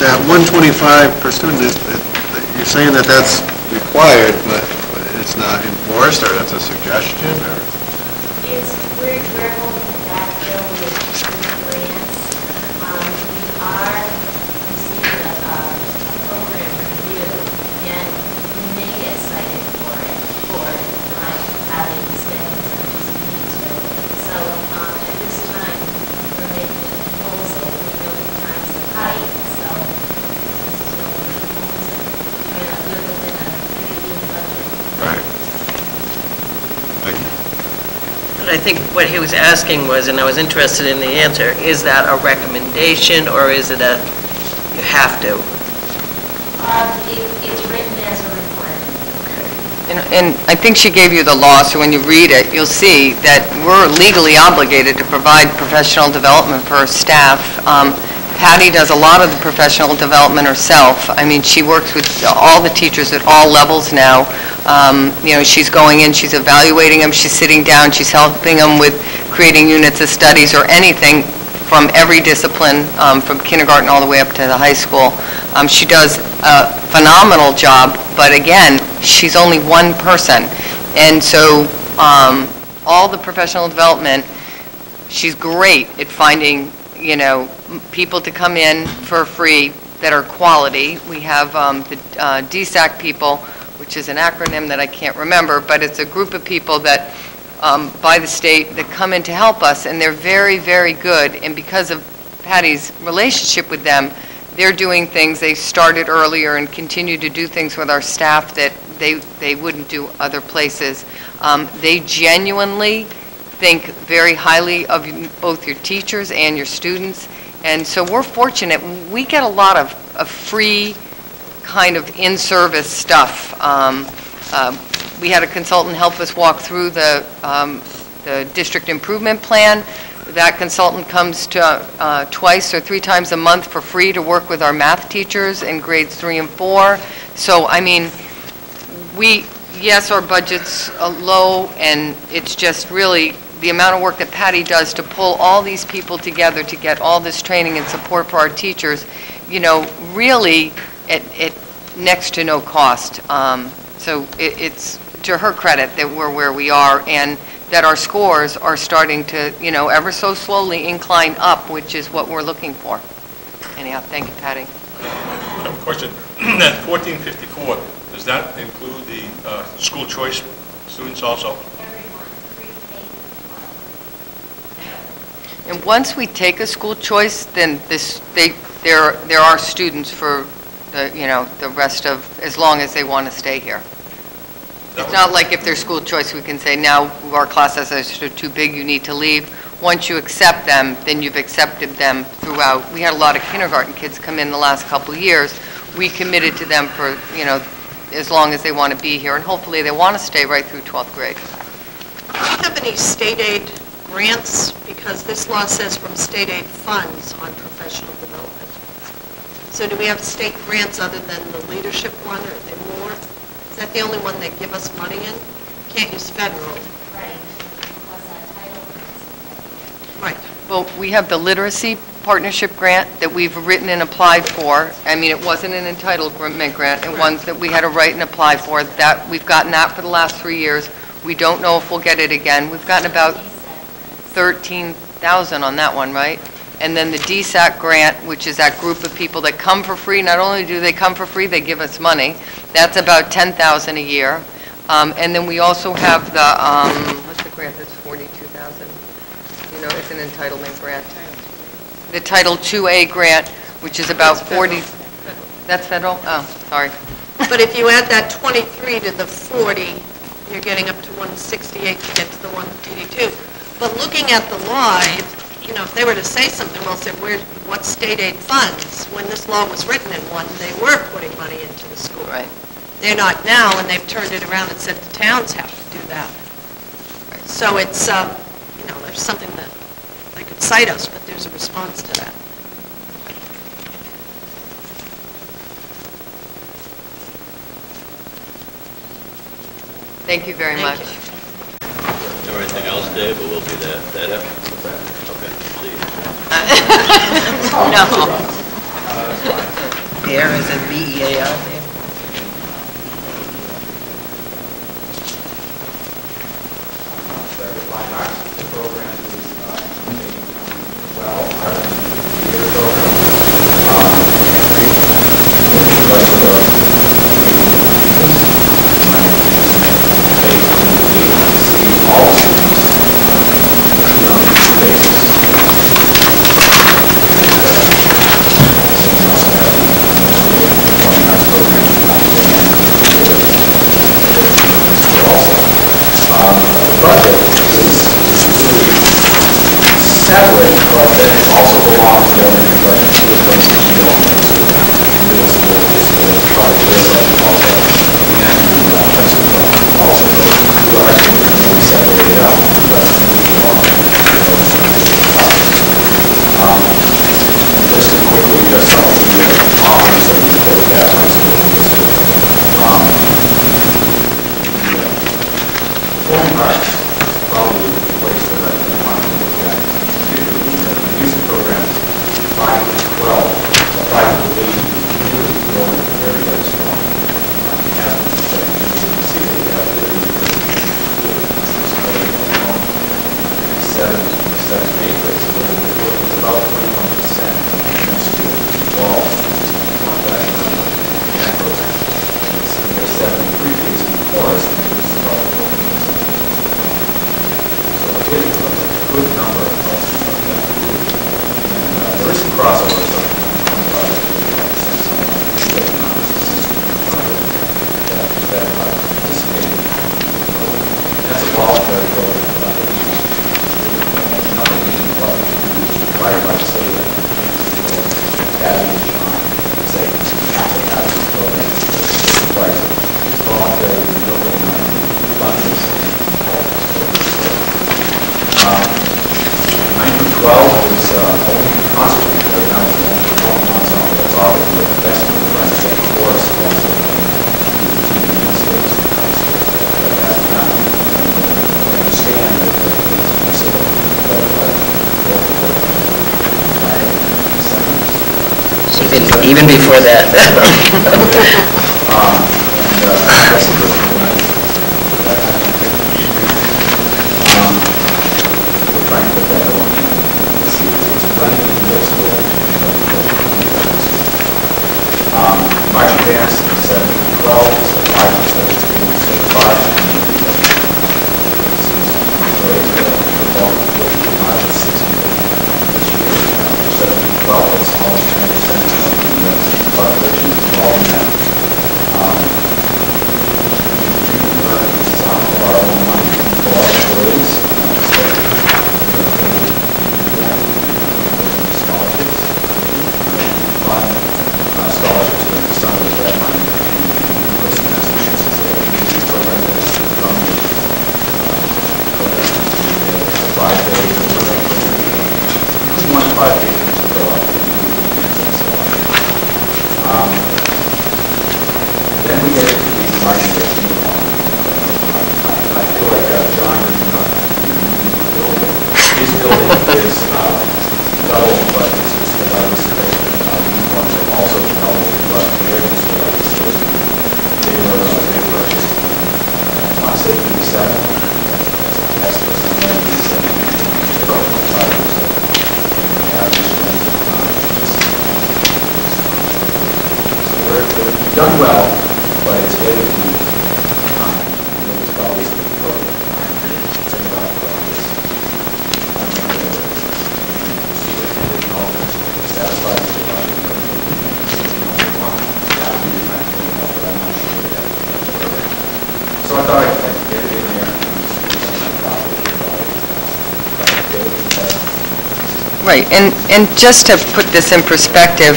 That 125 per student, you're saying that that's required, but it's not enforced, or that's a suggestion, or? We're hoping that bill with grants. We are receiving a program review, and we may get cited for it, for not having spent as much as we need to. So at this time, we're making a proposal, we know the time's tight, so this is what we're proposing. Trying to live within a pretty lean budget. Right. Thank you. But I think what he was asking was, and I was interested in the answer, is that a recommendation or is it a, you have to? It's written as a requirement. And I think she gave you the law, so when you read it, you'll see that we're legally obligated to provide professional development for our staff. Patty does a lot of the professional development herself. I mean, she works with all the teachers at all levels now. You know, she's going in, she's evaluating them, she's sitting down, she's helping them with creating units of studies or anything from every discipline, from kindergarten all the way up to the high school. She does a phenomenal job, but again, she's only one person. And so all the professional development, she's great at finding, you know, people to come in for free that are quality. We have the DSAC people, which is an acronym that I can't remember, but it's a group of people that by the state that come in to help us, and they're very, very good. And because of Patty's relationship with them, they're doing things they started earlier and continue to do things with our staff that they wouldn't do other places. They genuinely think very highly of both your teachers and your students. And so we're fortunate. We get a lot of free kind of in-service stuff. We had a consultant help us walk through the district improvement plan. That consultant comes to twice or three times a month for free to work with our math teachers in grades 3 and 4. So, I mean, yes, our budget's low, and it's just really the amount of work that Patty does to pull all these people together to get all this training and support for our teachers, you know, really at next to no cost. So it's to her credit that we're where we are, and that our scores are starting to, you know, ever so slowly incline up, which is what we're looking for. Anyhow, thank you, Patty. Question, that 1454, does that include the school choice students also? And once we take a school choice, then there are students for the rest of, as long as they want to stay here. It's not like if there's school choice, we can say, now our class sizes are too big, you need to leave. Once you accept them, then you've accepted them throughout. We had a lot of kindergarten kids come in the last couple of years. We committed to them for, as long as they want to be here, and hopefully they want to stay right through 12th grade. Do you have any state aid grants? Because this law says from state aid funds on professional development. So do we have state grants other than the leadership one, or are there more? Is that the only one they give us money in? Can't use federal. Right. Right. Well, we have the literacy partnership grant that we've written and applied for. I mean, it wasn't an entitlement grant, and ones that we had to write and apply for. That we've gotten that for the last 3 years. We don't know if we'll get it again. We've gotten about $13,000 on that one, right? And then the DSAC grant, which is that group of people that come for free. Not only do they come for free, they give us money. That's about $10,000 a year. And then we also have the, what's the grant that's $42,000? It's an entitlement grant. The Title IIA grant, which is about 40. That's federal? Oh, sorry. But if you add that 23 to the 40, you're getting up to 168 to get to the 182. But looking at the law, if they were to say something, well, say, what state aid funds? When this law was written in one, they were putting money into the school. Right. They're not now, and they've turned it around and said the towns have to do that. Right. So it's, there's something that they could cite us, but there's a response to that. Thank you very much. Everything else, Dave, or will be that up? Okay, see you. No. There is a BEA out there. separate, but then it also belongs to the elementary budget to the place that you don't middle school, probably this also, and high school also. To our school, we separate it out, but we belong to just to quickly just tell you the offerings that we both have high school and middle school. Home arts, probably the place that I want to look at, particularly the music program, 5 to 12, 5 to 8 is really growing very, very strong. It has been said, you can see that you have the 7 to 8 grades, so it's about 21% of the students involved on that program. We have 7 pre-Ks in the chorus, and it's about 14%. So we're getting a good number of that group. And there is some crossover, so 25% some numbers that are participating. And that's a voluntary program. Nothing meaning what we do is required by the state academy say you have to have this program. It's voluntary, no funds. 9 through 12 is only constantly right now, it's only performing ensemble that's offered with the best of the rest of the course also in states and high schools that have not understand that it's Even before that. We're trying to put that on. It's running in middle school. Marching bands, 7 to 12, so 5 to 17, 5. Football, 5 to 16. building is double what is used for our installation. Uniforms are also double what they're used for our installation. They purchased, I want to say 87. That's the estimate, they're about 5%. We've done well, but it's getting to be it's probably think about satisfied with the budget. That would be the kind of thing that I'm not sure that. So I thought I'd get it in there. Right, and just to put this in perspective,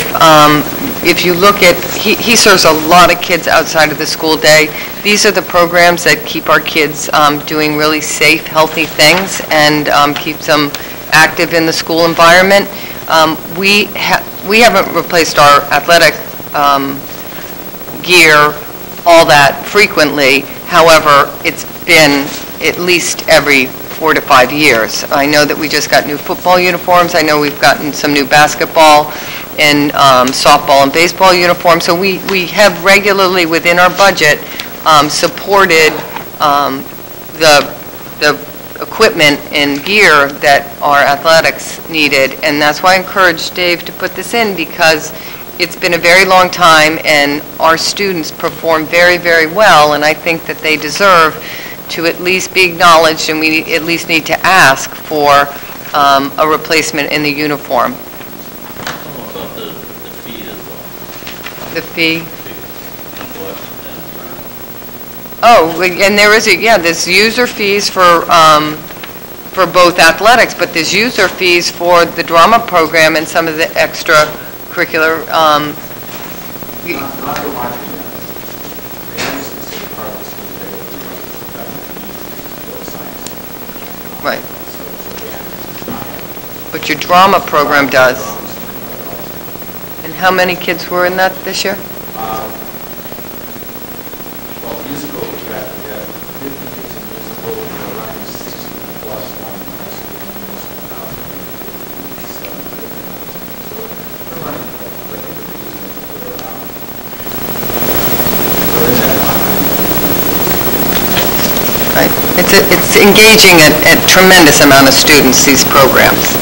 if you look at, he serves a lot of kids outside of the school day. These are the programs that keep our kids doing really safe, healthy things and keeps them active in the school environment. We haven't replaced our athletic gear all that frequently. However, it's been at least every 4 to 5 years. I know that we just got new football uniforms. I know we've gotten some new basketball and softball and baseball uniforms. So we have regularly within our budget supported the equipment and gear that our athletics needed. And that's why I encouraged Dave to put this in, because it's been a very long time and our students perform very, very well, and I think that they deserve to at least be acknowledged, and we at least need to ask for a replacement in the uniform. About the fee as well. The fee? Oh, and there is there's user fees for both athletics, but there's user fees for the drama program and some of the extracurricular. Not for my Right. But your drama program does. And how many kids were in that this year? Well, musical, we have 50 kids in musical, we're around 60 plus one in high school, and most of them so we're running like the musical, we're around. We're in that line. Right. It's engaging a tremendous amount of students, these programs.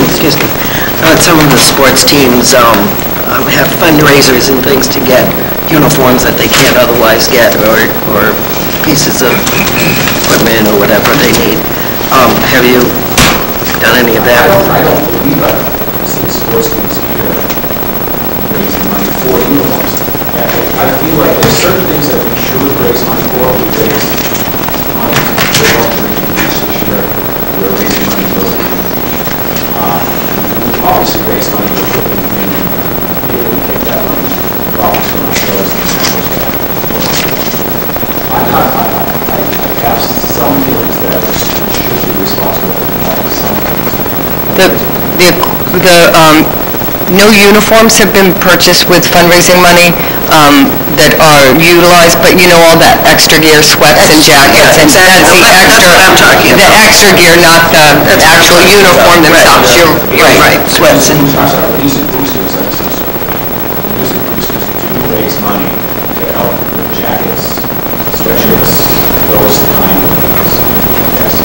excuse me, some of the sports teams have fundraisers and things to get uniforms that they can't otherwise get, or pieces of equipment or whatever they need. Have you done any of that? I don't believe I've seen sports teams here raising money for uniforms. I feel like there's certain things that we should raise money for. We raise money to help bring in this year. We're raising money for those things. We obviously raise money for the community. Be able to take that money, profits from our shows and those that. I have some feelings that we should be responsible for some things. No uniforms have been purchased with fundraising money that are utilized, but you know, all that extra gear, sweats and jackets, and that's the extra gear, not the actual uniform themselves. You're right. Sweats and... Music boosters, music boosters do raise money to help with jackets, sweatshirts, those kind of things. Yes.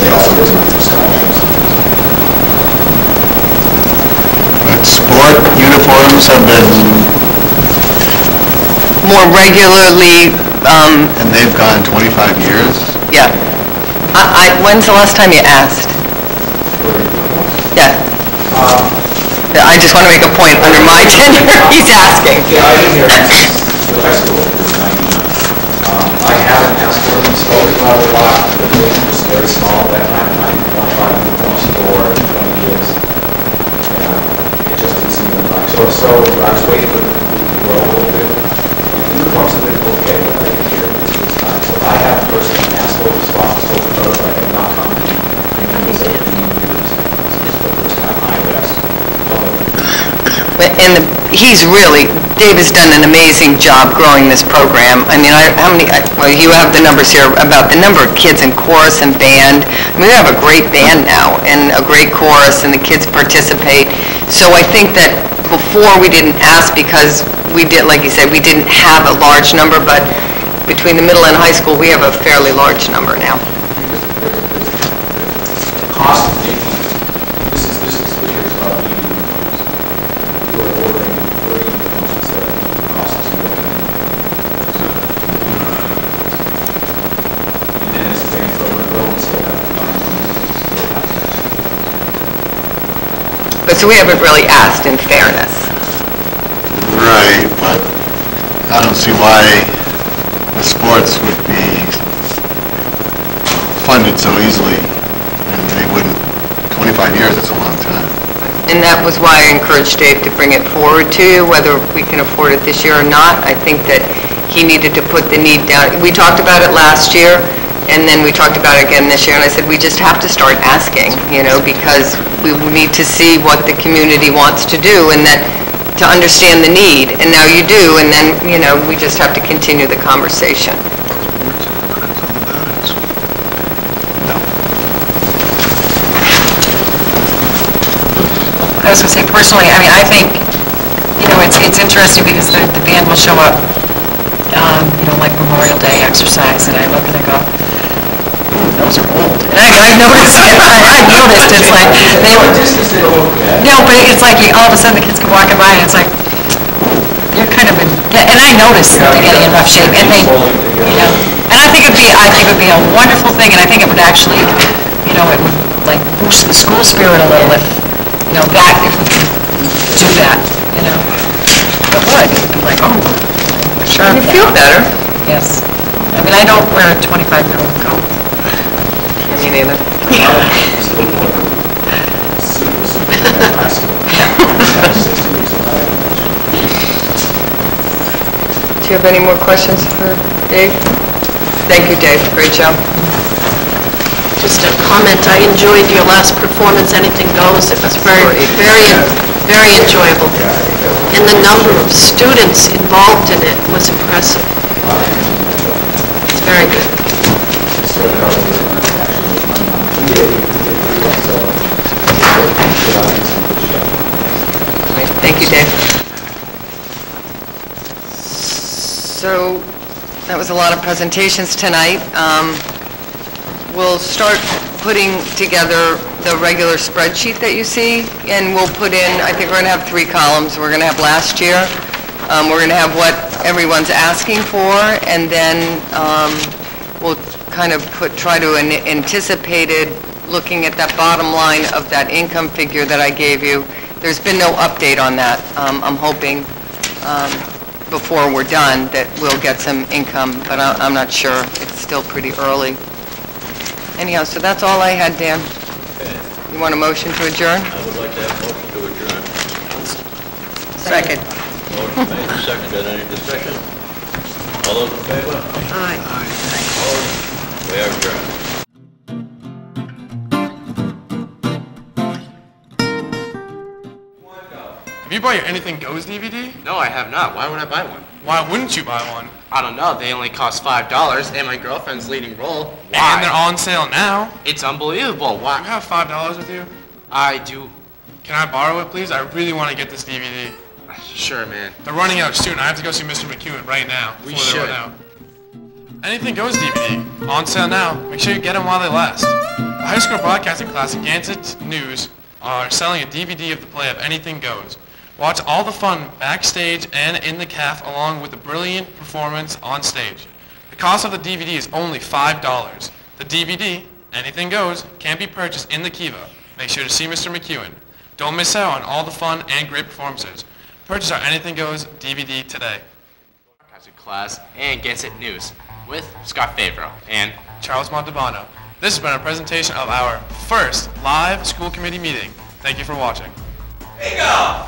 They also raise money for scholarships. Sport uniforms have been more regularly... and they've gone 25 years? Yeah. When's the last time you asked? Yeah. I just want to make a point. Under my tenure, he's asking. Yeah, I didn't hear it since the high school in 99. I haven't asked for them, spoken about it a lot. The band was very small at that time. I wanted to buy uniforms for 20 years. It just didn't seem like so I was waiting for the to grow a little bit. And the uniforms have been okay, but I didn't hear it's time. So I have personally asked for responses over those. I have not commented. And he's really, Dave has done an amazing job growing this program. I mean, well, you have the numbers here about the number of kids in chorus and band. I mean, we have a great band now and a great chorus, and the kids participate. So I think that before we didn't ask because we did, like you said, we didn't have a large number, but between the middle and high school, we have a fairly large number now. The cost of making this is about the uniforms. You are ordering uniforms instead of the cost of and then it's paying for a row instead of But so we haven't really asked, in fairness. Right, but I don't see why the sports would be funded so easily, and they wouldn't. 25 years, that's a long time. And that was why I encouraged Dave to bring it forward to you, whether we can afford it this year or not. I think that he needed to put the need down. We talked about it last year, and then we talked about it again this year, and I said we just have to start asking, you know, because we need to see what the community wants to do, and that to understand the need, and now you do, and then, you know, we just have to continue the conversation. I was going to say, personally, I mean, I think, you know, it's interesting because the band will show up, you know, like Memorial Day exercise, and I look and I go, those are old. And I've noticed it. I've noticed it's like, no, but it's like all of a sudden the kids come walking by and it's like, you're kind of in, and I noticed that they're getting in rough shape, and they, you know, and I think it'd be a wonderful thing, and I think it would actually, you know, it would like boost the school spirit a little if, you know, that, if we could do that, you know, it would. It'd be like, oh, sure. You feel better. Yes. I mean, I don't wear a 25-year-old coat. Me neither. Do you have any more questions for Dave? Thank you, Dave. Great job. Just a comment, I enjoyed your last performance, Anything Goes. It was very, very enjoyable. And the number of students involved in it was impressive. It's very good. Thank you, Dave. So that was a lot of presentations tonight. We'll start putting together the regular spreadsheet that you see, and we'll put in, I think we're going to have 3 columns. We're going to have last year, we're going to have what everyone's asking for, and then we'll kind of try to anticipate it, looking at that bottom line of that income figure that I gave you. There's been no update on that. I'm hoping before we're done that we'll get some income, but I'm not sure. It's still pretty early. Anyhow, so that's all I had, Dan. You want a motion to adjourn? I would like to have a motion to adjourn. Second. Motion made and seconded. Any discussion? All those in favor? Aye. Opposed? We are adjourned. Have you bought your Anything Goes DVD? No, I have not. Why would I buy one? Why wouldn't you buy one? I don't know. They only cost $5, and my girlfriend's leading role. Why? And they're on sale now. It's unbelievable. Why? Do you have $5 with you? I do. Can I borrow it, please? I really want to get this DVD. Sure, man. They're running out soon. I have to go see Mr. McEwen right now. We before they run should. out. Anything Goes DVD. On sale now. Make sure you get them while they last. The high school broadcasting class at Narragansett News are selling a DVD of the play of Anything Goes. Watch all the fun backstage and in the caf along with the brilliant performance on stage. The cost of the DVD is only $5. The DVD, Anything Goes, can be purchased in the Kiva. Make sure to see Mr. McEwen. Don't miss out on all the fun and great performances. Purchase our Anything Goes DVD today. Broadcasting class and Narragansett News with Scott Favreau and Charles Montalbano. This has been a presentation of our first live school committee meeting. Thank you for watching. Bingo!